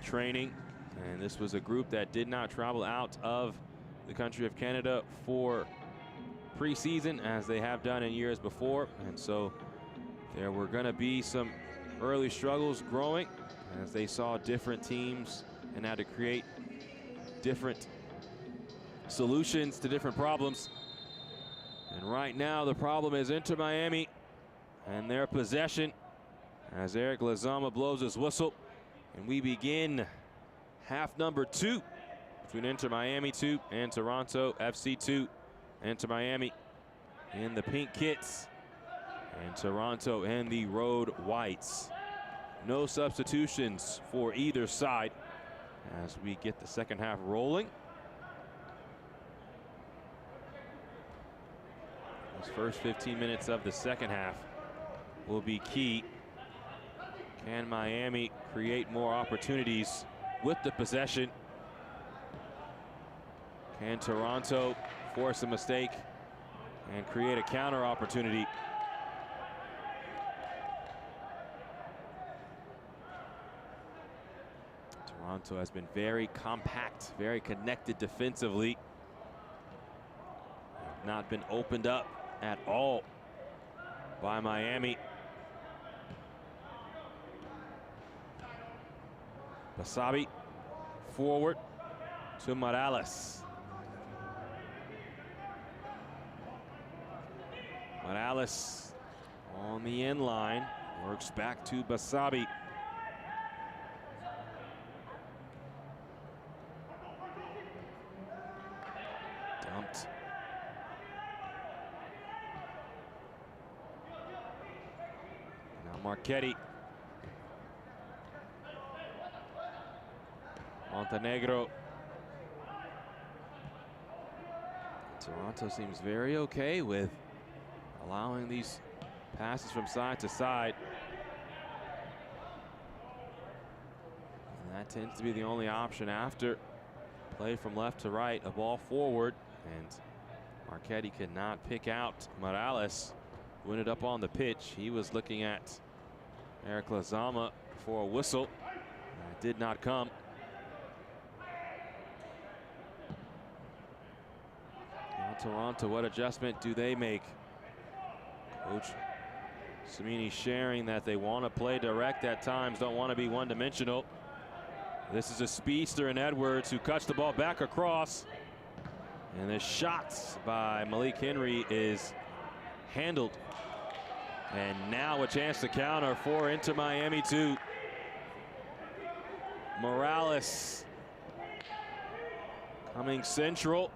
training. And this was a group that did not travel out of the country of Canada for preseason as they have done in years before. And so there were going to be some early struggles growing as they saw different teams and had to create different solutions to different problems. And right now the problem is Inter Miami and their possession as Eric Lazama blows his whistle. And we begin half number 2 between Inter Miami 2 and Toronto FC 2. Inter Miami in the pink kits and Toronto in the road whites. No substitutions for either side as we get the second half rolling. Those first 15 minutes of the second half will be key. Can Miami create more opportunities with the possession? Can Toronto force a mistake and create a counter opportunity? Toronto has been very compact, very connected defensively. Not been opened up at all by Miami. Basabi forward to Morales. Morales on the end line, works back to Basabi. Dumped. Now Marchetti. Montenegro. Toronto seems very okay with allowing these passes from side to side. And that tends to be the only option after play from left to right, a ball forward. And Marchetti could not pick out Morales, who ended up on the pitch. He was looking at Eric Lazama for a whistle. It did not come. Now Toronto, what adjustment do they make? Coach Cimini sharing that they want to play direct at times, don't want to be one-dimensional. This is a speedster in Edwards who cuts the ball back across. And the shot by Malik Henry is handled. And now a chance to counter for Inter Miami 2. Morales coming central.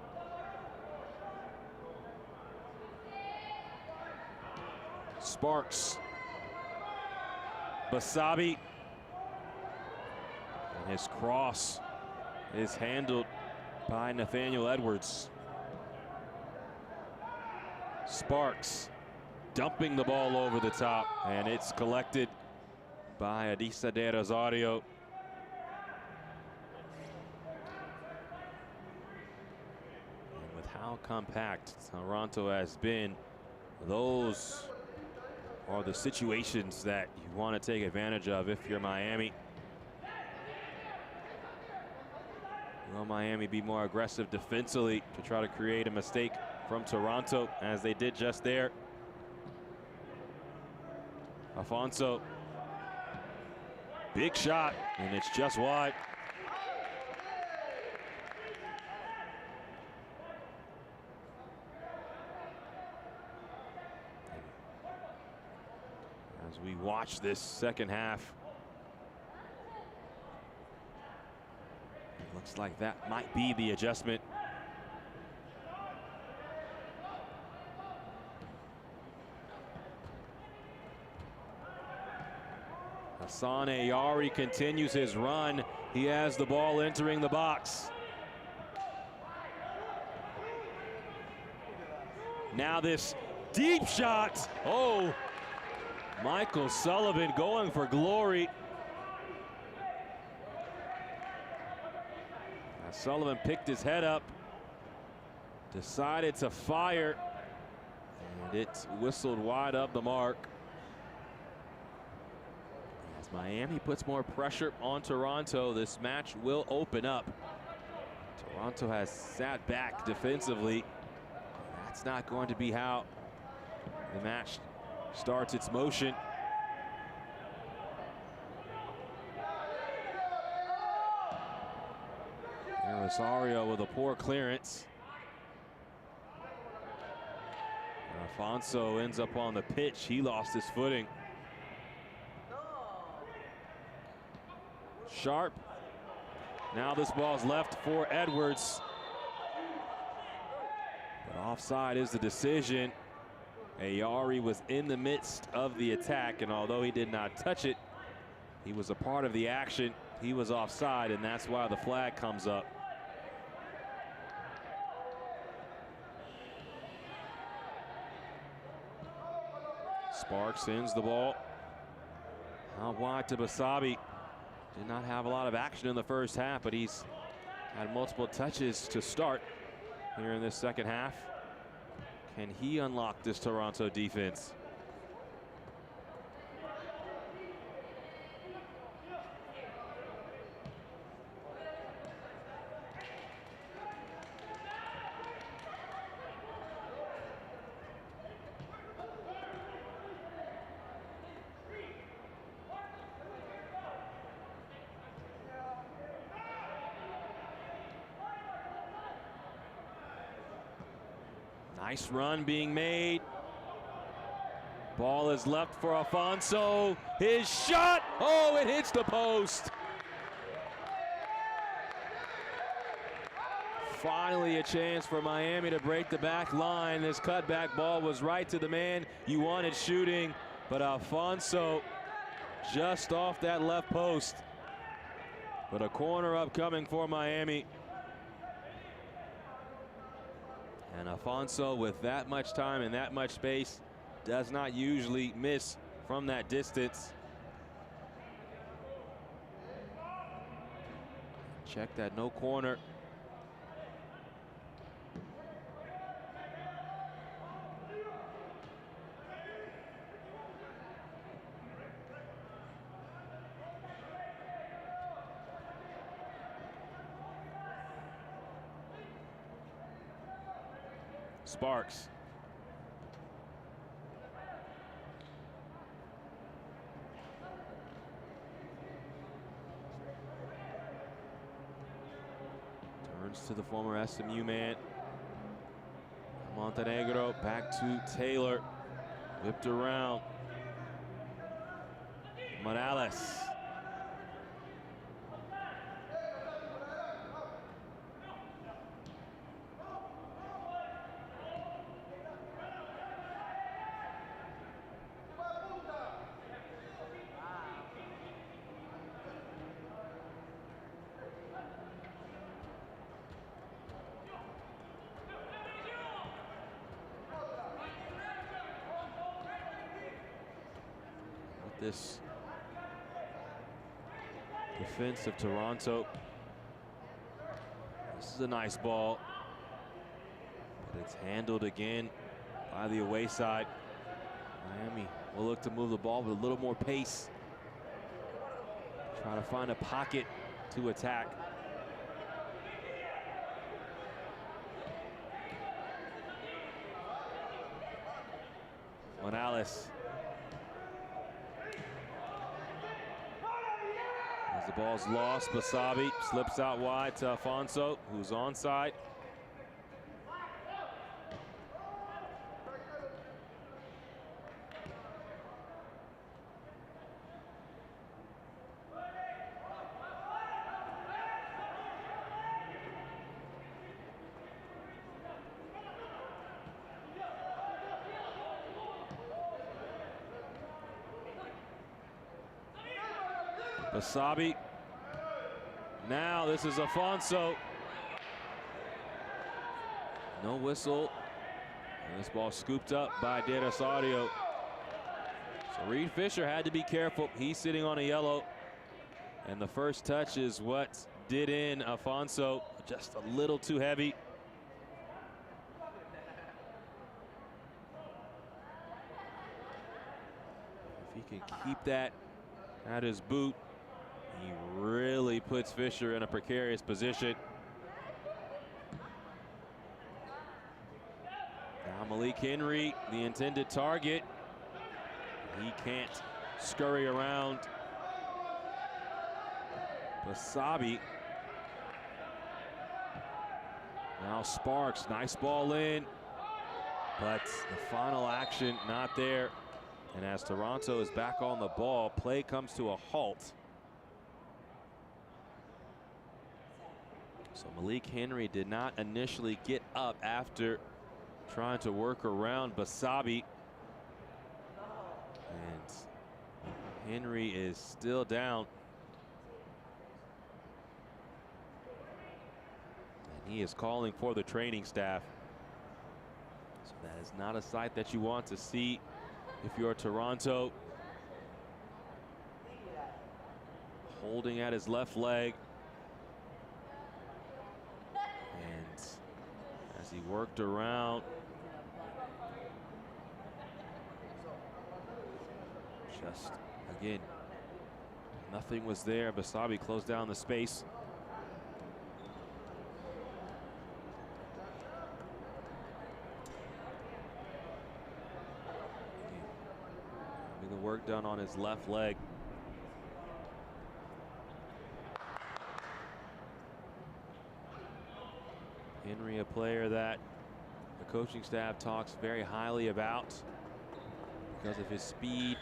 Sparks Basabi. And his cross is handled by Nathaniel Edwards. Sparks dumping the ball over the top, and it's collected by Adisa de Rosario. And with how compact Toronto has been, those are the situations that you want to take advantage of if you're Miami. Will Miami be more aggressive defensively to try to create a mistake from Toronto, as they did just there? Afonso, big shot, and it's just wide. As we watch this second half, it looks like that might be the adjustment. Hassan Ayari continues his run. He has the ball entering the box. Now this deep shot. Oh, Michael Sullivan going for glory. Now Sullivan picked his head up, decided to fire, and it whistled wide of the mark. As Miami puts more pressure on Toronto, this match will open up. Toronto has sat back defensively. That's not going to be how the match starts its motion. And Rosario with a poor clearance. And Afonso ends up on the pitch. He lost his footing. Sharp. Now this ball's left for Edwards. But offside is the decision. Ayari was in the midst of the attack, and although he did not touch it, he was a part of the action. He was offside, and that's why the flag comes up. Sparks sends the ball out wide to Basabi. Did not have a lot of action in the first half, but he's had multiple touches to start here in this second half. Can he unlock this Toronto defense? Nice run being made. Ball is left for Afonso. His shot. Oh, it hits the post. Finally a chance for Miami to break the back line. This cutback ball was right to the man you wanted shooting, but Afonso just off that left post. But a corner upcoming for Miami. And Afonso, with that much time and that much space, does not usually miss from that distance. Check that, no corner. Sparks. Turns to the former SMU man. Montenegro back to Taylor. Whipped around. Morales. this defense of Toronto. This is a nice ball, but it's handled again by the away side. Miami will look to move the ball with a little more pace. Try to find a pocket to attack. Morales. As the ball's lost, Basabi slips out wide to Afonso, who's onside. Basabi. Now this is Afonso. No whistle. And this ball scooped up by De Rosario. So Reed Fisher had to be careful. He's sitting on a yellow. And the first touch is what did in Afonso. Just a little too heavy. If he can keep that at his boot, he really puts Fisher in a precarious position. Now Malik Henry, the intended target. He can't scurry around Basabi. Now Sparks, nice ball in, but the final action not there. And as Toronto is back on the ball, play comes to a halt. So Malik Henry did not initially get up after trying to work around Basabi. And Henry is still down. And he is calling for the training staff. So that is not a sight that you want to see if you're Toronto. Holding at his left leg. And as he worked around, just again, nothing was there. Basabi closed down the space. The work done on his left leg. Henry, a player that the coaching staff talks very highly about because of his speed,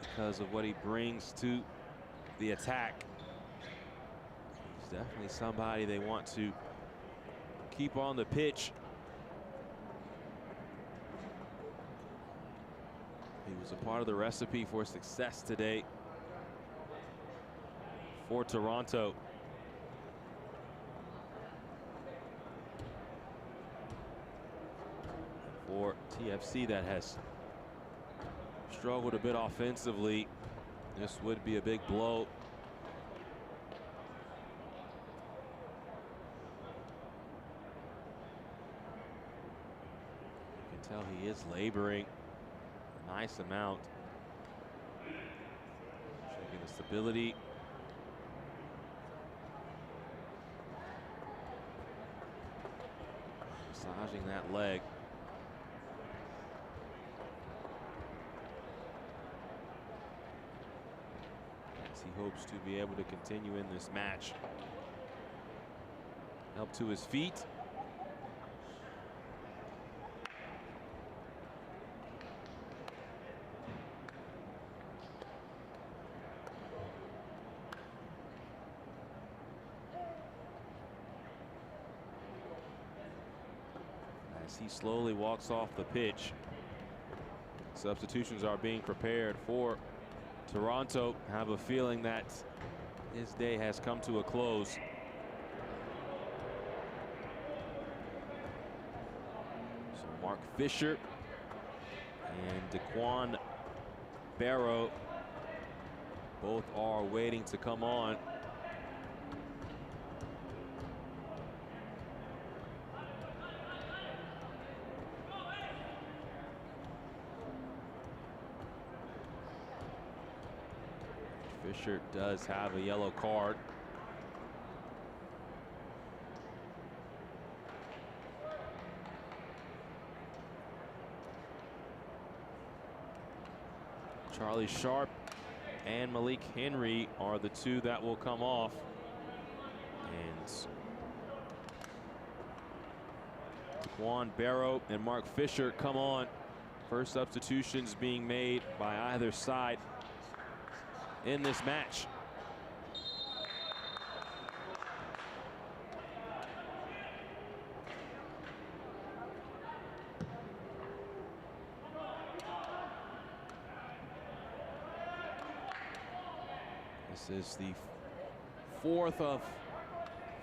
because of what he brings to the attack. He's definitely somebody they want to keep on the pitch. He was a part of the recipe for success today for Toronto. For TFC, that has struggled a bit offensively, this would be a big blow. You can tell he is laboring a nice amount. Checking the stability. Massaging that leg. As he hopes to be able to continue in this match. Help to his feet. As he slowly walks off the pitch, substitutions are being prepared for Toronto. Have a feeling that his day has come to a close. So Mark Fisher and Daquan Barrow Both are waiting to come on. Fisher does have a yellow card. Charlie Sharp and Malik Henry are the two that will come off. And Juan Barrow and Mark Fisher come on. First substitutions being made by either side in this match. This is the fourth of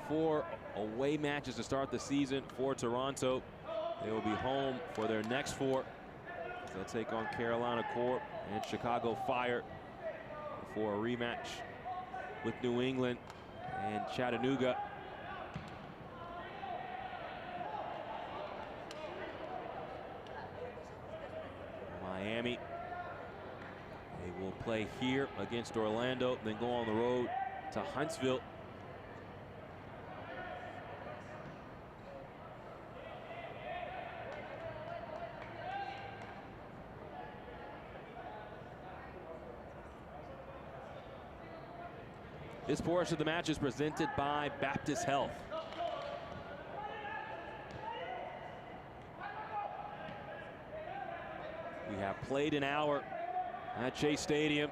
4 away matches to start the season for Toronto. They will be home for their next 4. They'll take on Carolina Corp and Chicago Fire before a rematch with New England and Chattanooga. Miami, they will play here against Orlando, then go on the road to Huntsville. This portion of the match is presented by Baptist Health. We have played an hour at Chase Stadium.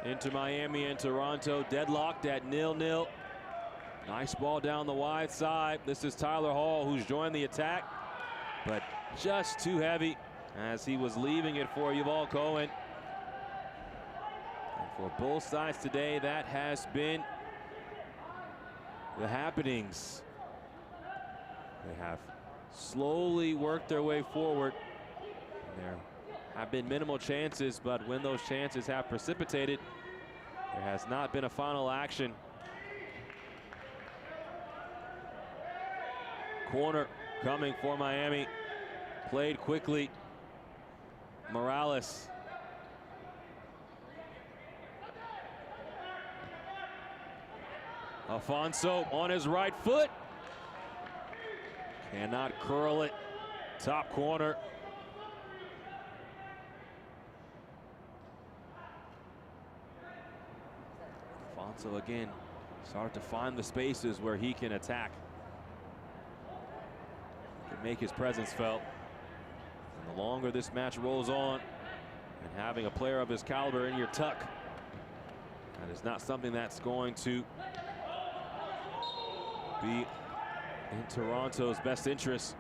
Into Miami and Toronto, deadlocked at 0-0. Nice ball down the wide side. This is Tyler Hall, who's joined the attack, but just too heavy as he was leaving it for Yuval Cohen. And for both sides today, that has been the happenings. They have slowly worked their way forward. And there have been minimal chances, but when those chances have precipitated, there has not been a final action. Corner coming for Miami. Played quickly. Morales. Afonso on his right foot. Cannot curl it. Top corner. Afonso again started to find the spaces where he can attack. Can make his presence felt. And the longer this match rolls on, and having a player of his caliber in your tuck, that is not something that's going to be in Toronto's best interest.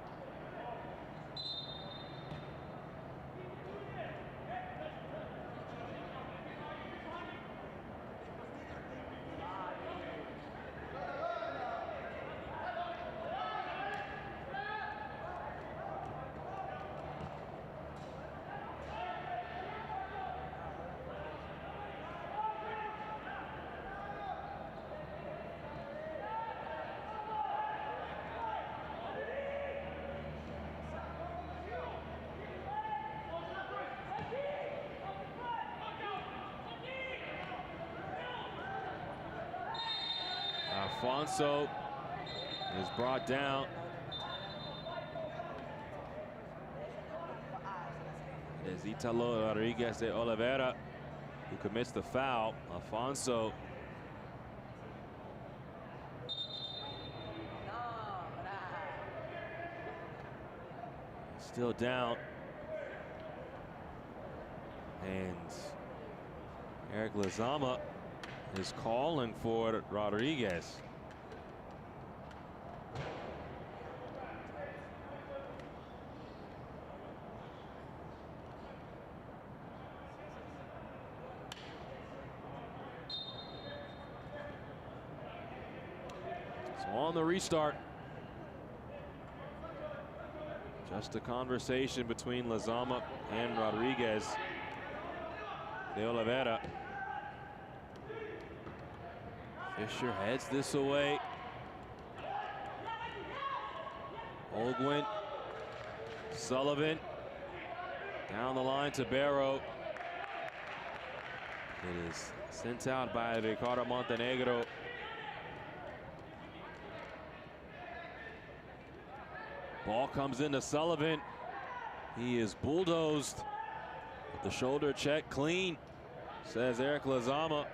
Afonso is brought down. It is Italo Rodriguez de Oliveira who commits the foul. Afonso still down. And Eric Lezama is calling for Rodriguez. So on the restart, just a conversation between Lezama and Rodriguez de Oliveira. Fisher heads this away. Olguin, Sullivan, down the line to Barrow. It is sent out by Ricardo Montenegro. Ball comes into Sullivan. He is bulldozed. With the shoulder check clean, says Eric Lazama.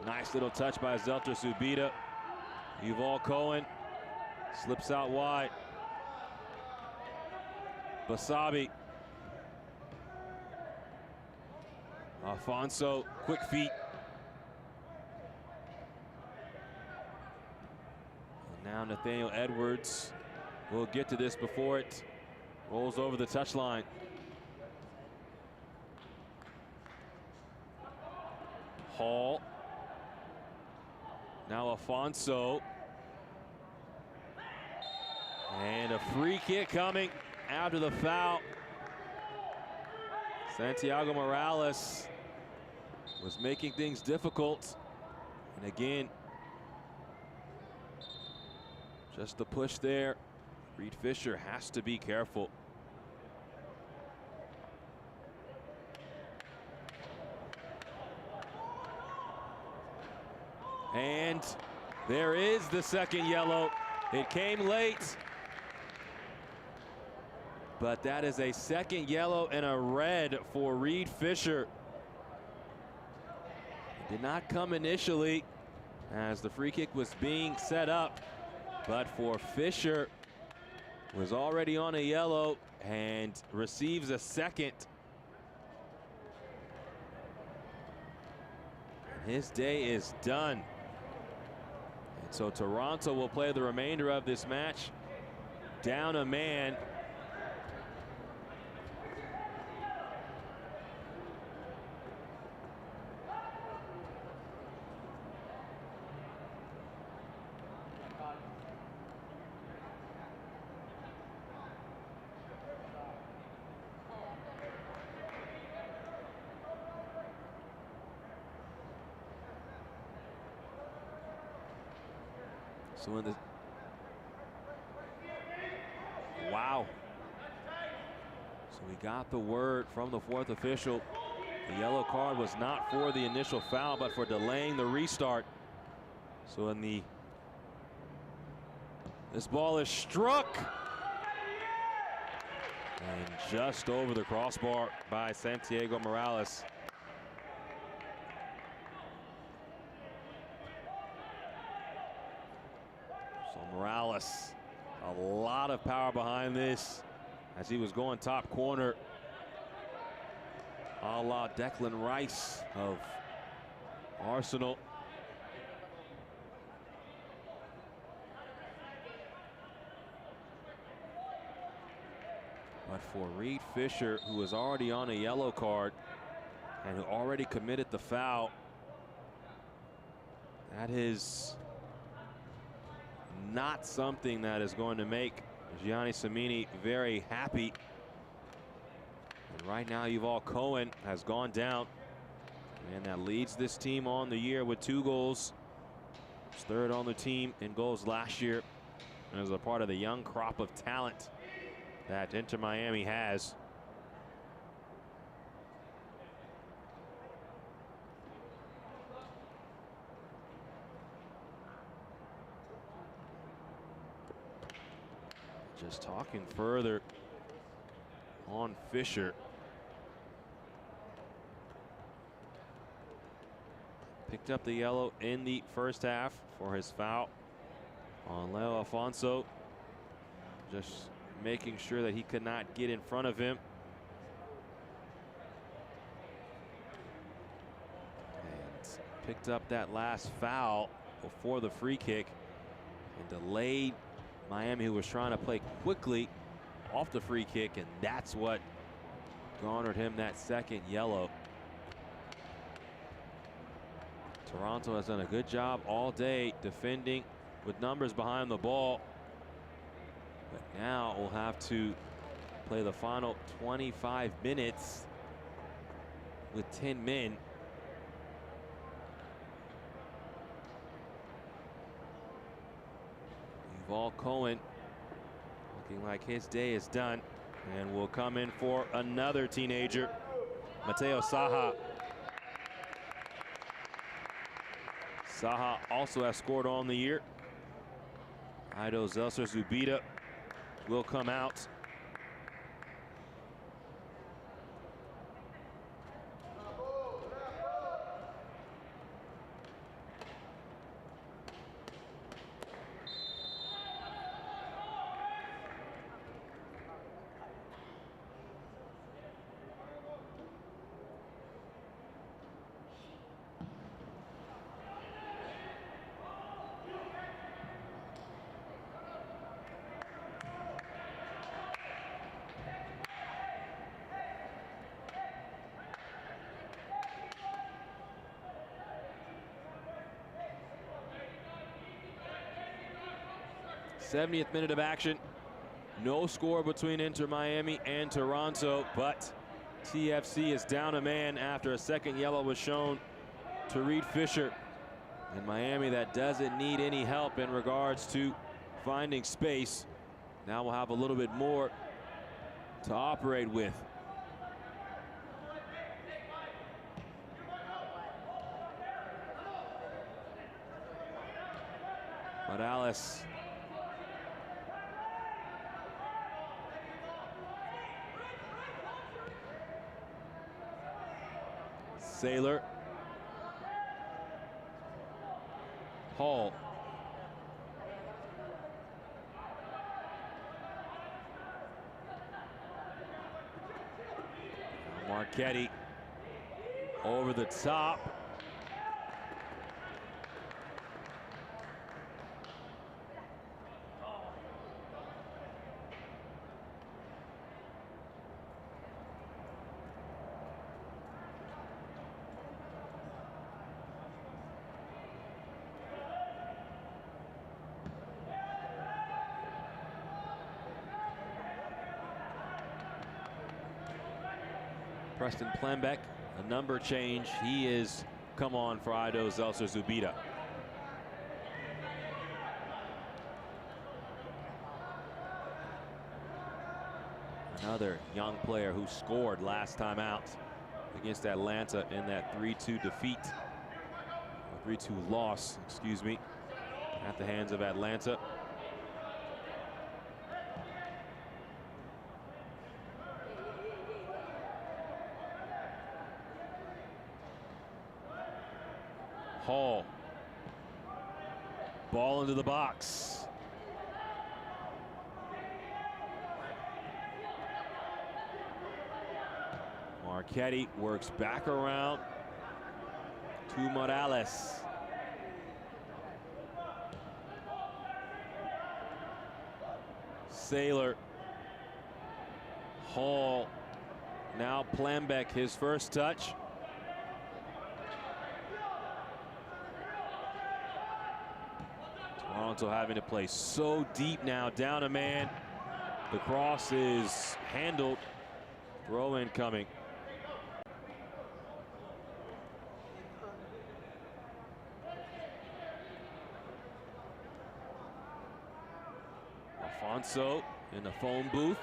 Nice little touch by Zelter Subita. Yuval Cohen slips out wide. Basabi. Alfonso, quick feet. And now Nathaniel Edwards will get to this before it rolls over the touchline. Hall. Now Alfonso. And a free kick coming after the foul. Santiago Morales was making things difficult. And again, just the push there. Reed Fisher has to be careful. And there is the second yellow. It came late, but that is a second yellow and a red for Reed Fisher. It did not come initially as the free kick was being set up, but for Fisher, was already on a yellow and receives a second. And his day is done. And so Toronto will play the remainder of this match down a man. So in the wow. So we got the word from the fourth official. The yellow card was not for the initial foul, but for delaying the restart. So in the this ball is struck and just over the crossbar by Santiago Morales. Morales, a lot of power behind this as he was going top corner, a la Declan Rice of Arsenal. But for Reed Fisher, who was already on a yellow card and who already committed the foul, that is not something that is going to make Gianni Samini very happy. And right now, Yuval Cohen has gone down, and that leads this team on the year with 2 goals. He's third on the team in goals last year, and is a part of the young crop of talent that Inter Miami has. Just talking further on Fisher. Picked up the yellow in the first half for his foul on Leo Alfonso. Just making sure that he could not get in front of him. And picked up that last foul before the free kick and delayed Miami, who was trying to play quickly off the free kick, and that's what garnered him that second yellow. Toronto has done a good job all day defending with numbers behind the ball, but now we'll have to play the final 25 minutes with 10 men. Ball Cohen looking like his day is done, and will come in for another teenager, Mateo Saha. Saha also has scored on the year. Ido Zelser Zubida will come out. '70th minute of action. No score between Inter Miami and Toronto, but TFC is down a man after a second yellow was shown to Reed Fisher. And Miami, that doesn't need any help in regards to finding space. Now we'll have a little bit more to operate with. Morales. Sailor. Hall. Marchetti over the top. Preston Plembeck, a number change. He is come on for Ido Zelser Zubida. Another young player who scored last time out against Atlanta in that 3-2 defeat. 3-2 loss, excuse me, at the hands of Atlanta. Hall. Ball into the box. Marchetti works back around to Morales. Sailor. Hall. Now Plembeck, his first touch. Toronto having to play so deep now, down a man. The cross is handled. Throw in coming. Alfonso in the phone booth.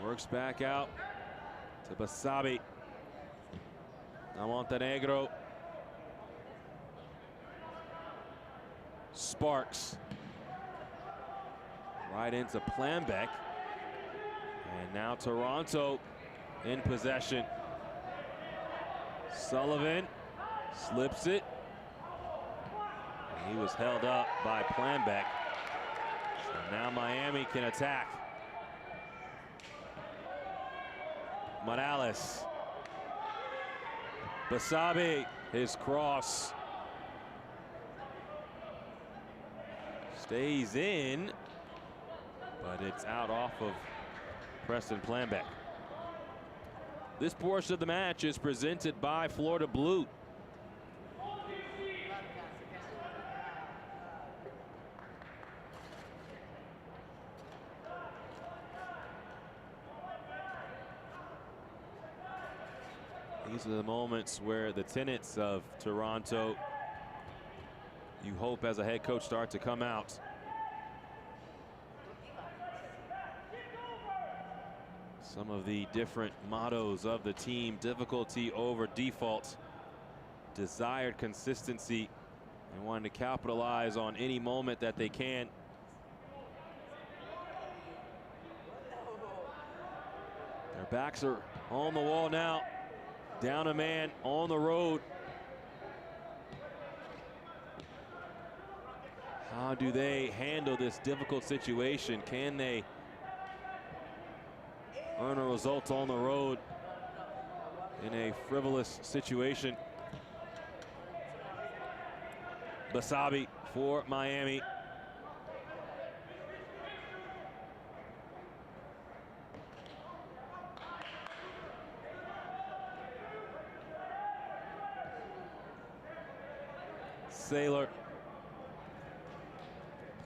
Works back out to Basabe. Now Montenegro. Sparks. Right into Plembeck. And now Toronto in possession. Sullivan slips it. And he was held up by Plembeck. So now Miami can attack. Morales. Basabe, his cross. Stays in, but it's out off of Preston Plembeck. This portion of the match is presented by Florida Blue. These are the moments where the tenets of Toronto, you hope as a head coach, start to come out. Some of the different mottos of the team: difficulty over default, desired consistency, and wanting to capitalize on any moment that they can. Their backs are on the wall now. Down a man on the road. How do they handle this difficult situation? Can they earn a result on the road in a frivolous situation? Basabi for Miami. Sailor.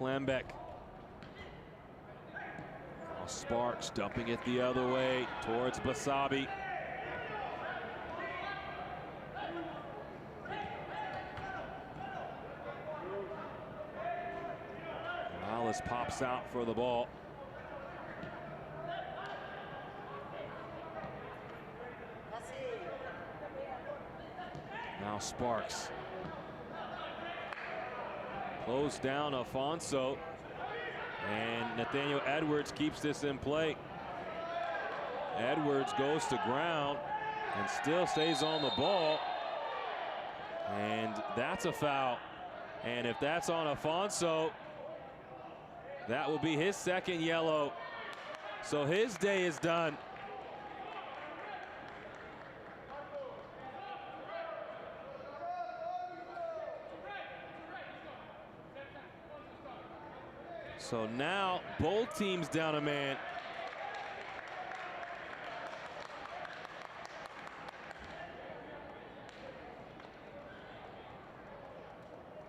Plambeck. Now Sparks dumping it the other way towards Basabi. Morales pops out for the ball. Now Sparks. Close down Afonso, and Nathaniel Edwards keeps this in play. Edwards goes to ground and still stays on the ball, and that's a foul. And if that's on Afonso, that will be his second yellow. So his day is done. So now both teams down a man.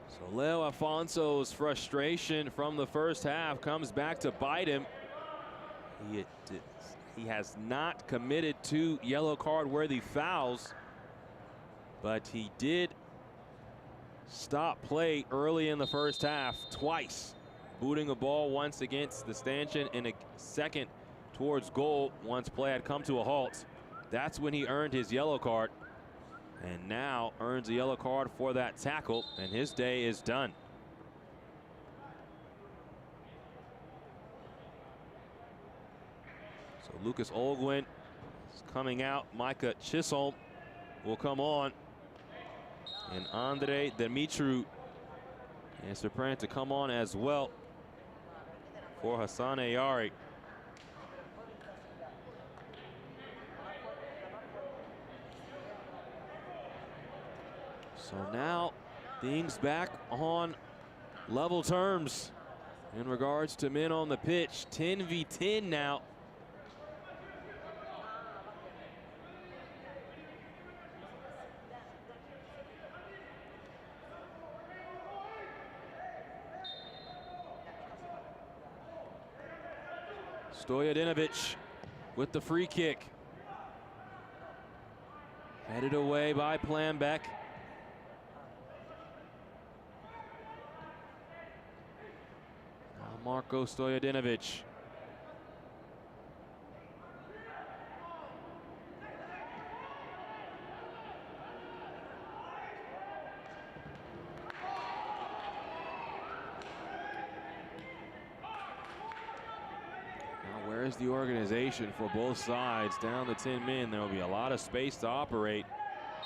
So Leo Afonso's frustration from the first half comes back to bite him. He has not committed 2 yellow card worthy fouls, but he did stop play early in the first half twice. Booting a ball once against the stanchion and a second towards goal once play had come to a halt. That's when he earned his yellow card, and now earns a yellow card for that tackle, and his day is done. So Lucas Olguin is coming out. Micah Chisholm will come on, and Andre Demitru is preparing to come on as well for Hassan Ayari. So now things back on level terms in regards to men on the pitch. 10v10 now. Stojadinovic with the free kick. Headed away by Plambeck. Now Marko Stojadinovic. Where's the organization for both sides? Down the 10 men, there will be a lot of space to operate,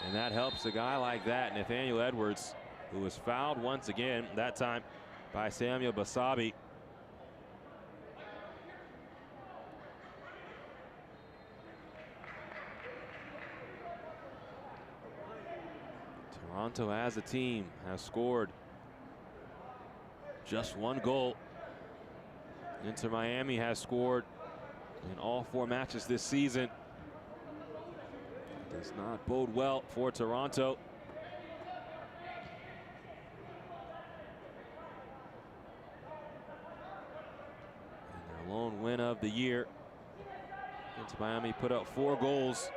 and that helps a guy like that, Nathaniel Edwards, who was fouled once again, that time by Samuel Basabi. Toronto as a team has scored just 1 goal. Inter Miami has scored in all 4 matches this season. Does not bode well for Toronto. And their lone win of the year. Inter Miami put up 4 goals.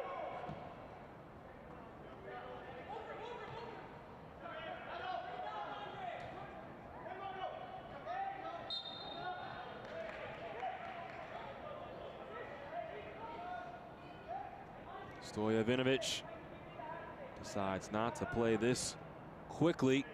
Stojanovic decides not to play this quickly.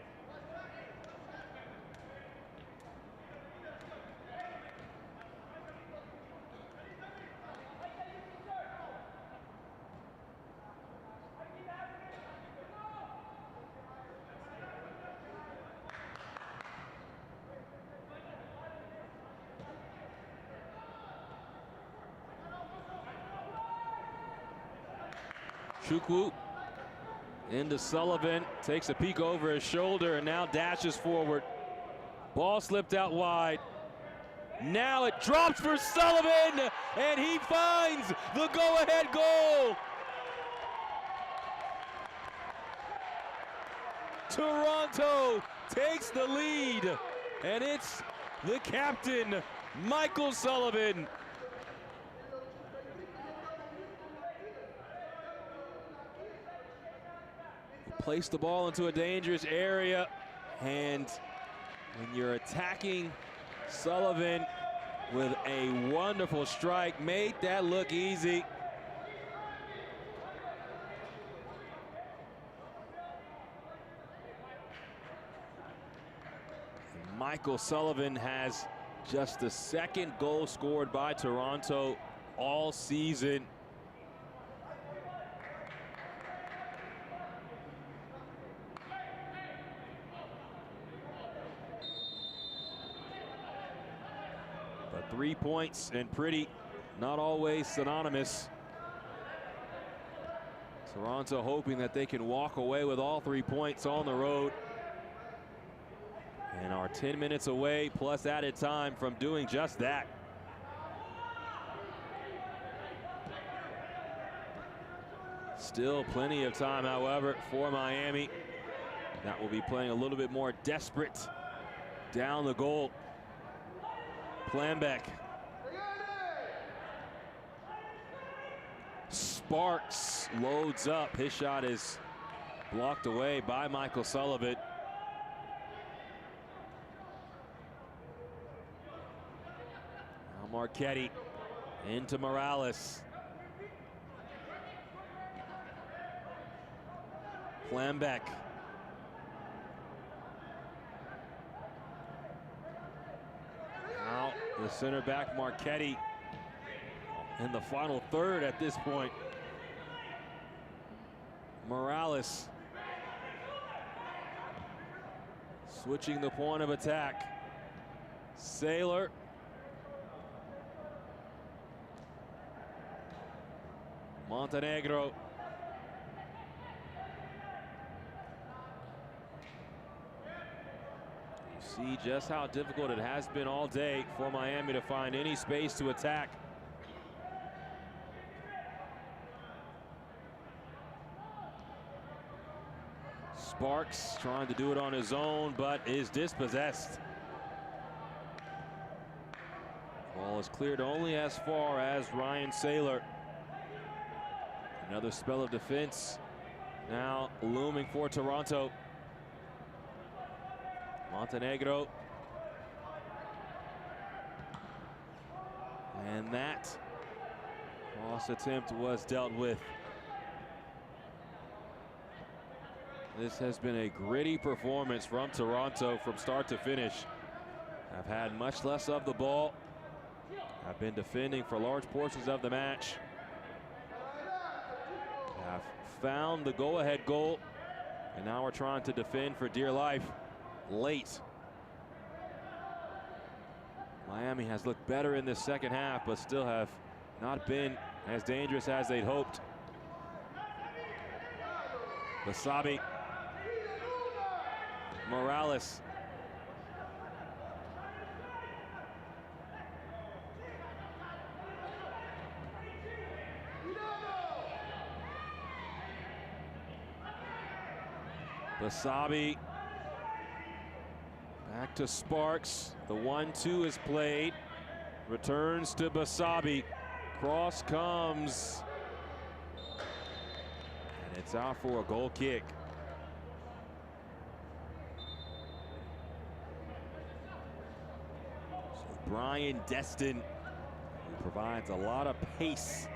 Chukwu into Sullivan, takes a peek over his shoulder and now dashes forward. Ball slipped out wide. Now it drops for Sullivan, and he finds the go-ahead goal. Toronto takes the lead, and it's the captain, Michael Sullivan. Place the ball into a dangerous area, and when you're attacking Sullivan with a wonderful strike, made that look easy. And Michael Sullivan has just the second goal scored by Toronto all season. But 3 points and pretty, not always synonymous. Toronto hoping that they can walk away with all 3 points on the road. And are 10 minutes away plus added time from doing just that. Still plenty of time, however, for Miami. That will be playing a little bit more desperate down the goal. Planbeck. Sparks loads up. His shot is blocked away by Michael Sullivan. Now Marchetti into Morales. Planbeck. Now the center back Marchetti in the final third at this point. Morales switching the point of attack. Sailor. Montenegro. You see just how difficult it has been all day for Miami to find any space to attack. Sparks trying to do it on his own, but is dispossessed. Ball is cleared only as far as Ryan Sailor. Another spell of defense now looming for Toronto. Montenegro. And that cross attempt was dealt with. This has been a gritty performance from Toronto from start to finish. Have had much less of the ball. Have been defending for large portions of the match. Have found the go-ahead goal. And now we're trying to defend for dear life late. Miami has looked better in this second half, but still have not been as dangerous as they'd hoped. Basabi. Morales. Basabi. Back to Sparks. The 1-2 is played. Returns to Basabi. Cross comes. And it's out for a goal kick. Brian Destin, who provides a lot of pace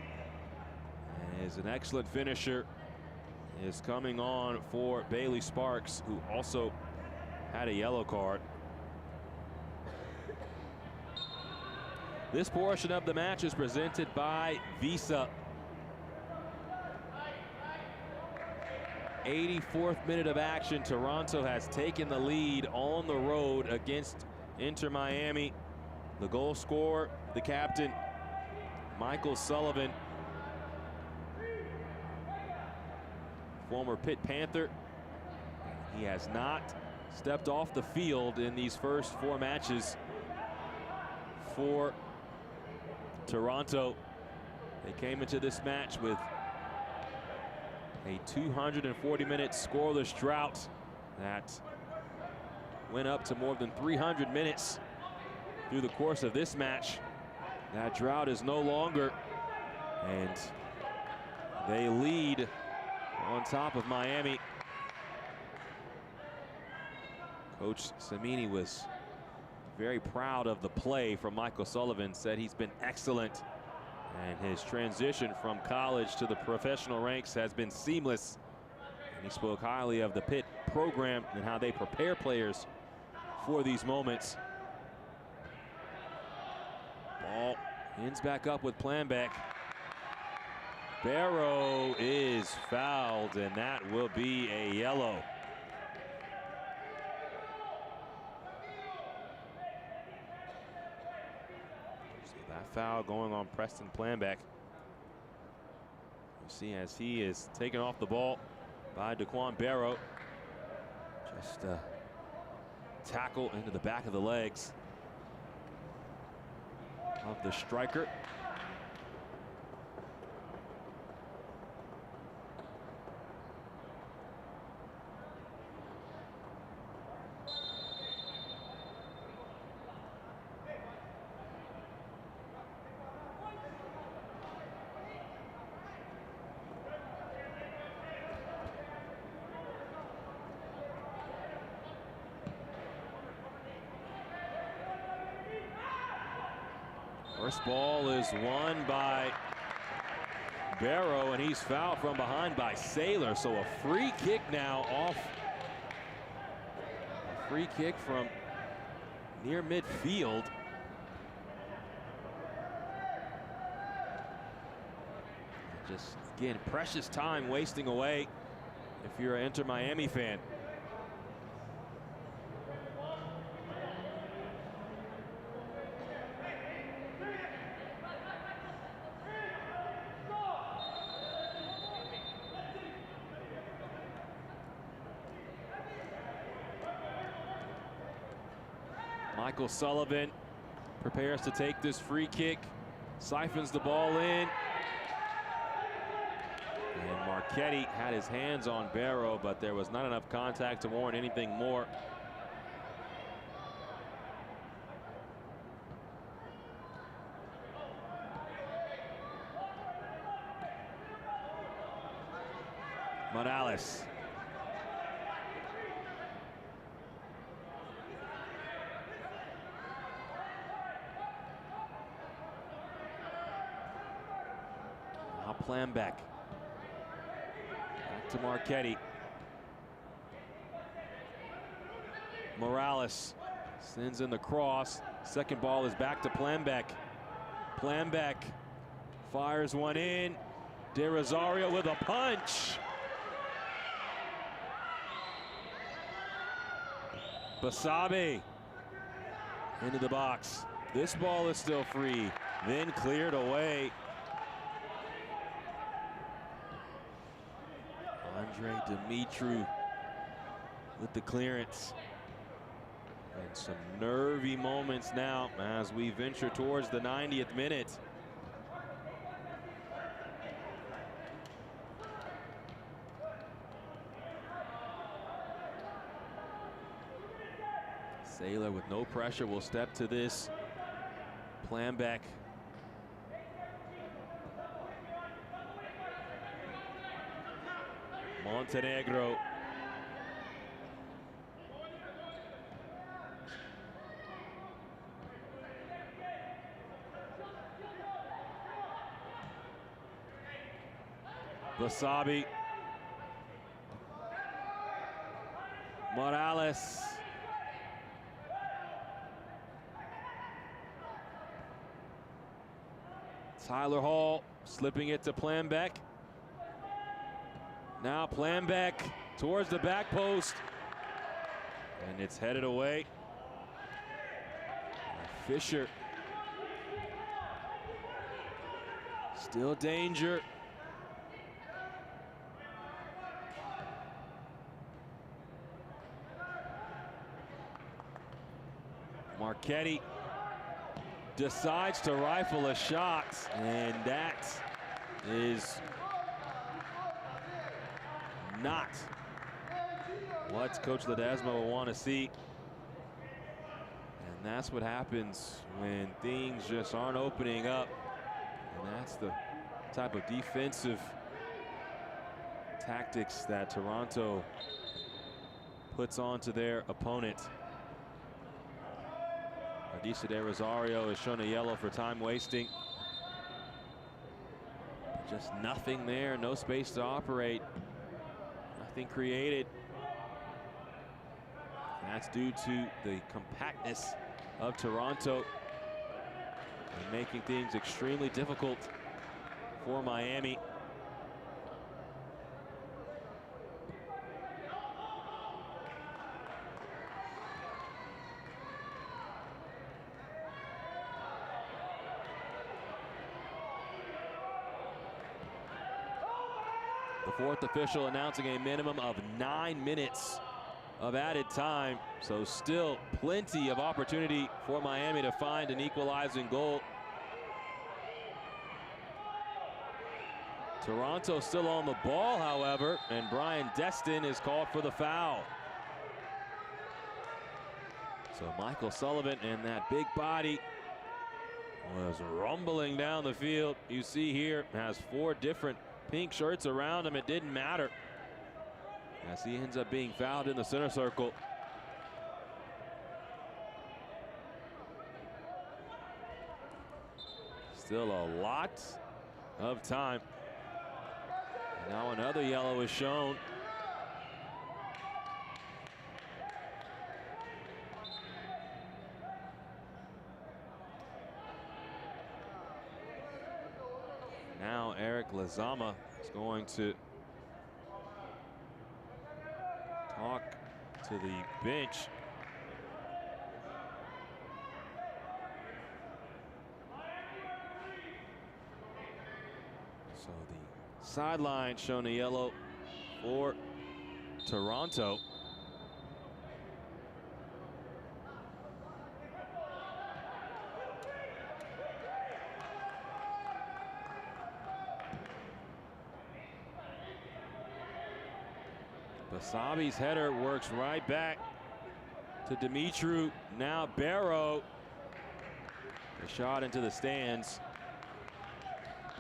is an excellent finisher, is coming on for Bailey Sparks, who also had a yellow card. This portion of the match is presented by Visa. 84th minute of action. Toronto has taken the lead on the road against Inter Miami. The goal scorer, the captain, Michael Sullivan, former Pitt Panther. He has not stepped off the field in these first 4 matches for Toronto. They came into this match with a 240-minute scoreless drought that went up to more than 300 minutes through the course of this match. That drought is no longer, and they lead on top of Miami. Coach Samini was very proud of the play from Michael Sullivan, said he's been excellent, and his transition from college to the professional ranks has been seamless. And he spoke highly of the Pitt program and how they prepare players for these moments. Ball ends back up with Planbeck. Barrow is fouled, and that will be a yellow. So that foul going on Preston Planbeck. You see as he is taken off the ball by Daquan Barrow. Just a tackle into the back of the legs of the striker. First ball is won by Barrow, and he's fouled from behind by Saylor. So a free kick now off. A free kick from near midfield. Just, again, precious time wasting away if you're an Inter Miami fan. Michael Sullivan prepares to take this free kick, siphons the ball in. And Marchetti had his hands on Barrow, but there was not enough contact to warrant anything more. Morales. Planbeck. Back to Marchetti. Morales sends in the cross. Second ball is back to Planbeck. Planbeck fires one in. De Rosario with a punch. Basabe into the box. This ball is still free, then cleared away. Andre Dimitru with the clearance. And some nervy moments now as we venture towards the 90th minute. Saylor with no pressure will step to this. Planbeck. Montenegro. Basabi. Morales. Tyler Hall slipping it to Planbeck. Now Planbeck towards the back post. And it's headed away. Fisher. Still danger. Marchetti decides to rifle a shot, and that is not what Coach Ledesma will want to see. And that's what happens when things just aren't opening up. And that's the type of defensive tactics that Toronto puts onto their opponent. Adisa de Rosario is shown a yellow for time wasting. Just nothing there, no space to operate. Nothing created. That's due to the compactness of Toronto and making things extremely difficult for Miami. The fourth official announcing a minimum of 9 minutes of added time. So still plenty of opportunity for Miami to find an equalizing goal. Toronto still on the ball, however, and Brian Destin is called for the foul. So Michael Sullivan and that big body was rumbling down the field. You see here, has 4 different pink shirts around him. It didn't matter as he ends up being fouled in the center circle. Still a lot of time. And now another yellow is shown. Now Eric Lazama is going to talk to the bench. So the sideline shown a yellow for Toronto. Basabi's header works right back to Dimitru. Now Barrow. A shot into the stands.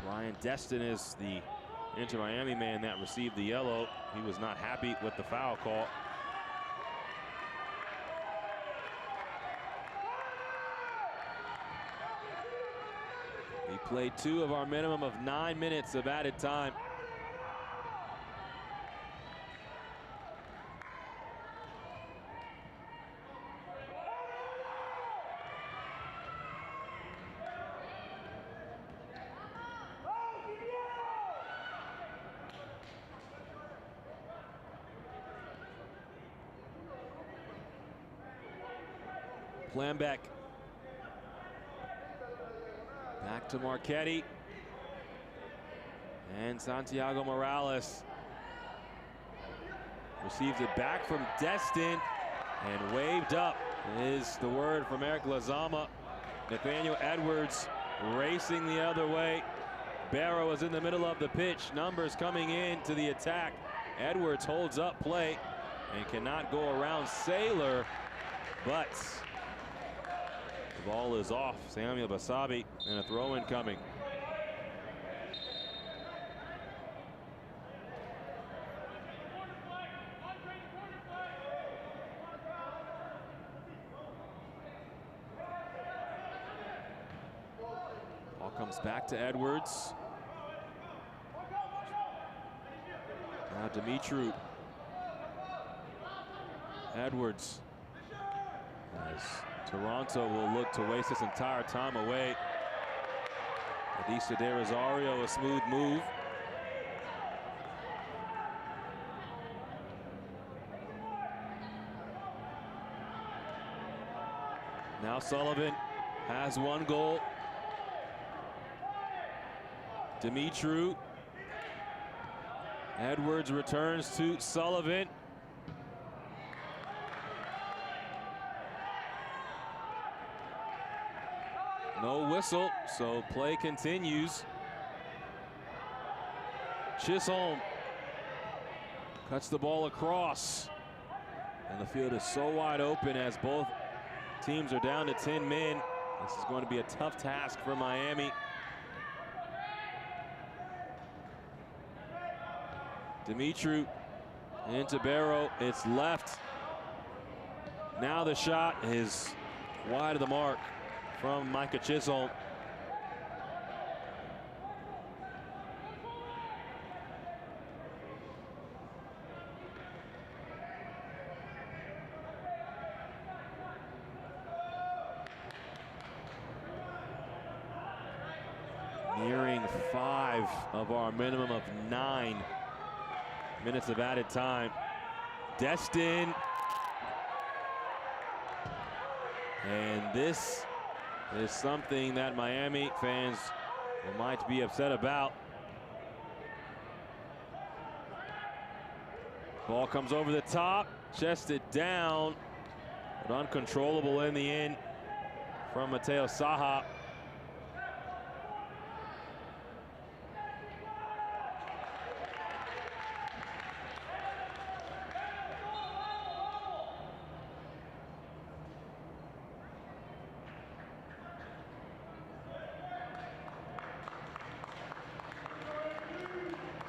Brian Destin is the Inter Miami man that received the yellow. He was not happy with the foul call. We played 2 of our minimum of 9 minutes of added time. Planbeck. Back to Marchetti. And Santiago Morales receives it back from Destin and waved up is the word from Eric Lazama. Nathaniel Edwards racing the other way. Barrow is in the middle of the pitch. Numbers coming in to the attack. Edwards holds up play and cannot go around Saylor, but the ball is off Samuel Basabi and a throw-in coming. Ball comes back to Edwards. Dimitru. Edwards. As Toronto will look to waste this entire time away. Adisa De Rosario, a smooth move. Now Sullivan has one goal. Dimitru. Edwards returns to Sullivan. No whistle, so play continues. Chisholm cuts the ball across. And the field is so wide open as both teams are down to 10 men. This is going to be a tough task for Miami. Dimitru into Barrow. It's left. Now the shot is wide of the mark from Micah Chisholm. Nearing 5 of our minimum of 9 minutes of added time. Destin. And this is something that Miami fans might be upset about. Ball comes over the top, chested down, but uncontrollable in the end from Mateo Saha.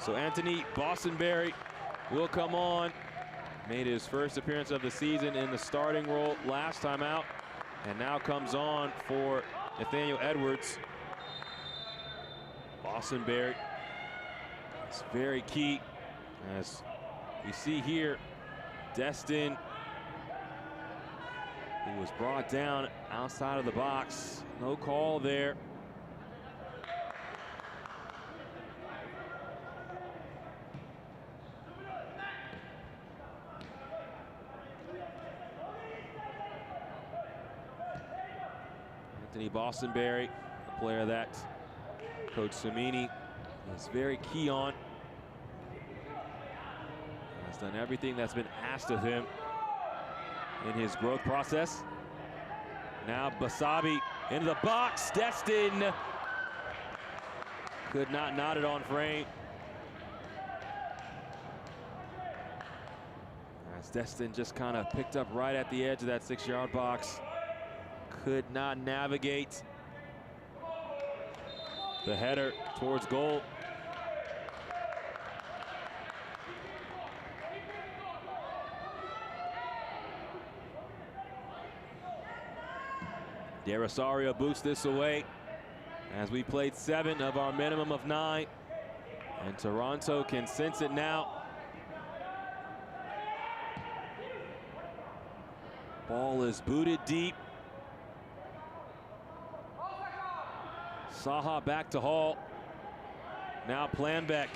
So Anthony Bostonberry will come on. Made his first appearance of the season in the starting role last time out, and now comes on for Nathaniel Edwards. Bostonberry is very key, as we see here. Destin, who was brought down outside of the box. No call there. Anthony Bostonberry, a player that Coach Cimini is very key on. Has done everything that's been asked of him in his growth process. Now Basabi into the box. Destin could not knot it on frame. As Destin just kind of picked up right at the edge of that 6-yard box. Could not navigate the header towards goal. De Rosario boots this away as we played 7 of our minimum of 9, and Toronto can sense it now. Ball is booted deep. Saha back to Hall. Now Planbeck.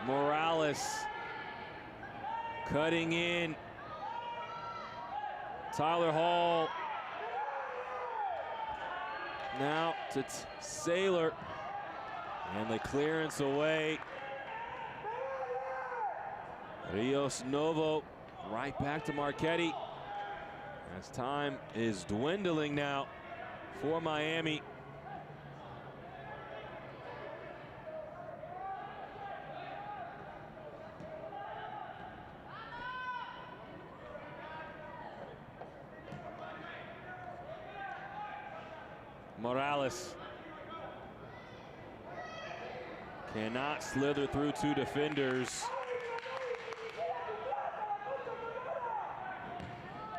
Morales cutting in. Tyler Hall. Now to Saylor. And the clearance away. Rios Novo right back to Marchetti. As time is dwindling now for Miami. Morales cannot slither through 2 defenders.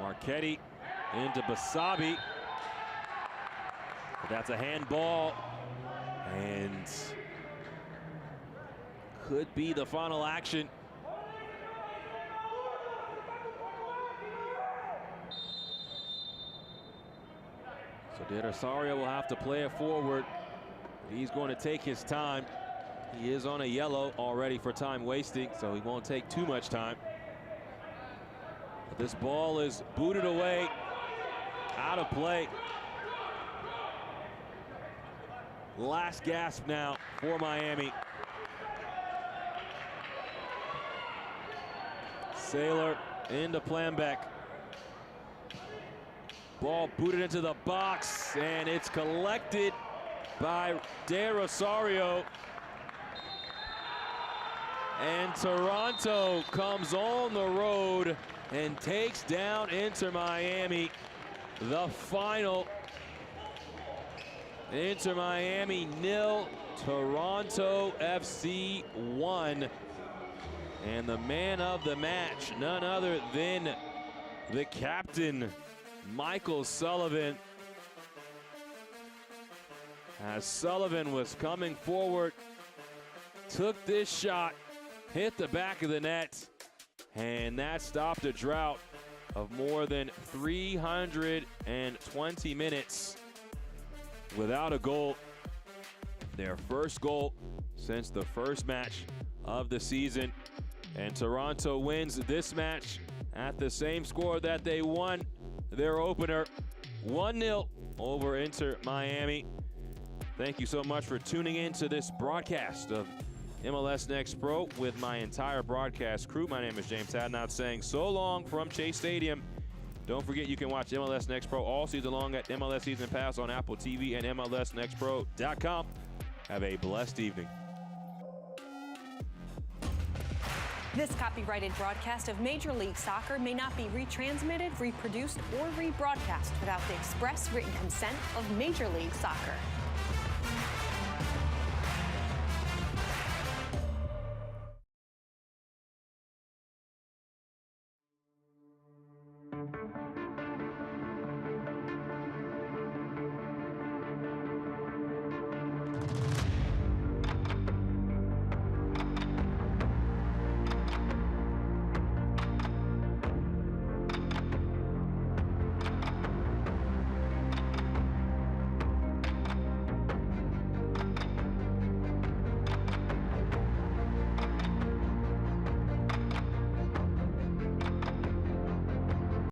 Marchetti into Basabi. But that's a handball, and could be the final action. So De Rosario will have to play it forward. He's going to take his time. He is on a yellow already for time wasting, so he won't take too much time. But this ball is booted away, out of play. Last gasp now for Miami. Sailor into Planbeck. Ball booted into the box, and it's collected by De Rosario. And Toronto comes on the road and takes down Inter Miami. The final. Inter Miami 0, Toronto FC 1. And the man of the match, none other than the captain, Michael Sullivan. As Sullivan was coming forward, took this shot, hit the back of the net, and that stopped a drought of more than 320 minutes without a goal. Their first goal since the first match of the season. And Toronto wins this match at the same score that they won their opener, 1-0 over Inter Miami. Thank you so much for tuning in to this broadcast of MLS Next Pro with my entire broadcast crew. My name is James Hadnot saying so long from Chase Stadium. Don't forget you can watch MLS Next Pro all season long at MLS Season Pass on Apple TV and MLSNextPro.com. Have a blessed evening. This copyrighted broadcast of Major League Soccer may not be retransmitted, reproduced, or rebroadcast without the express written consent of Major League Soccer.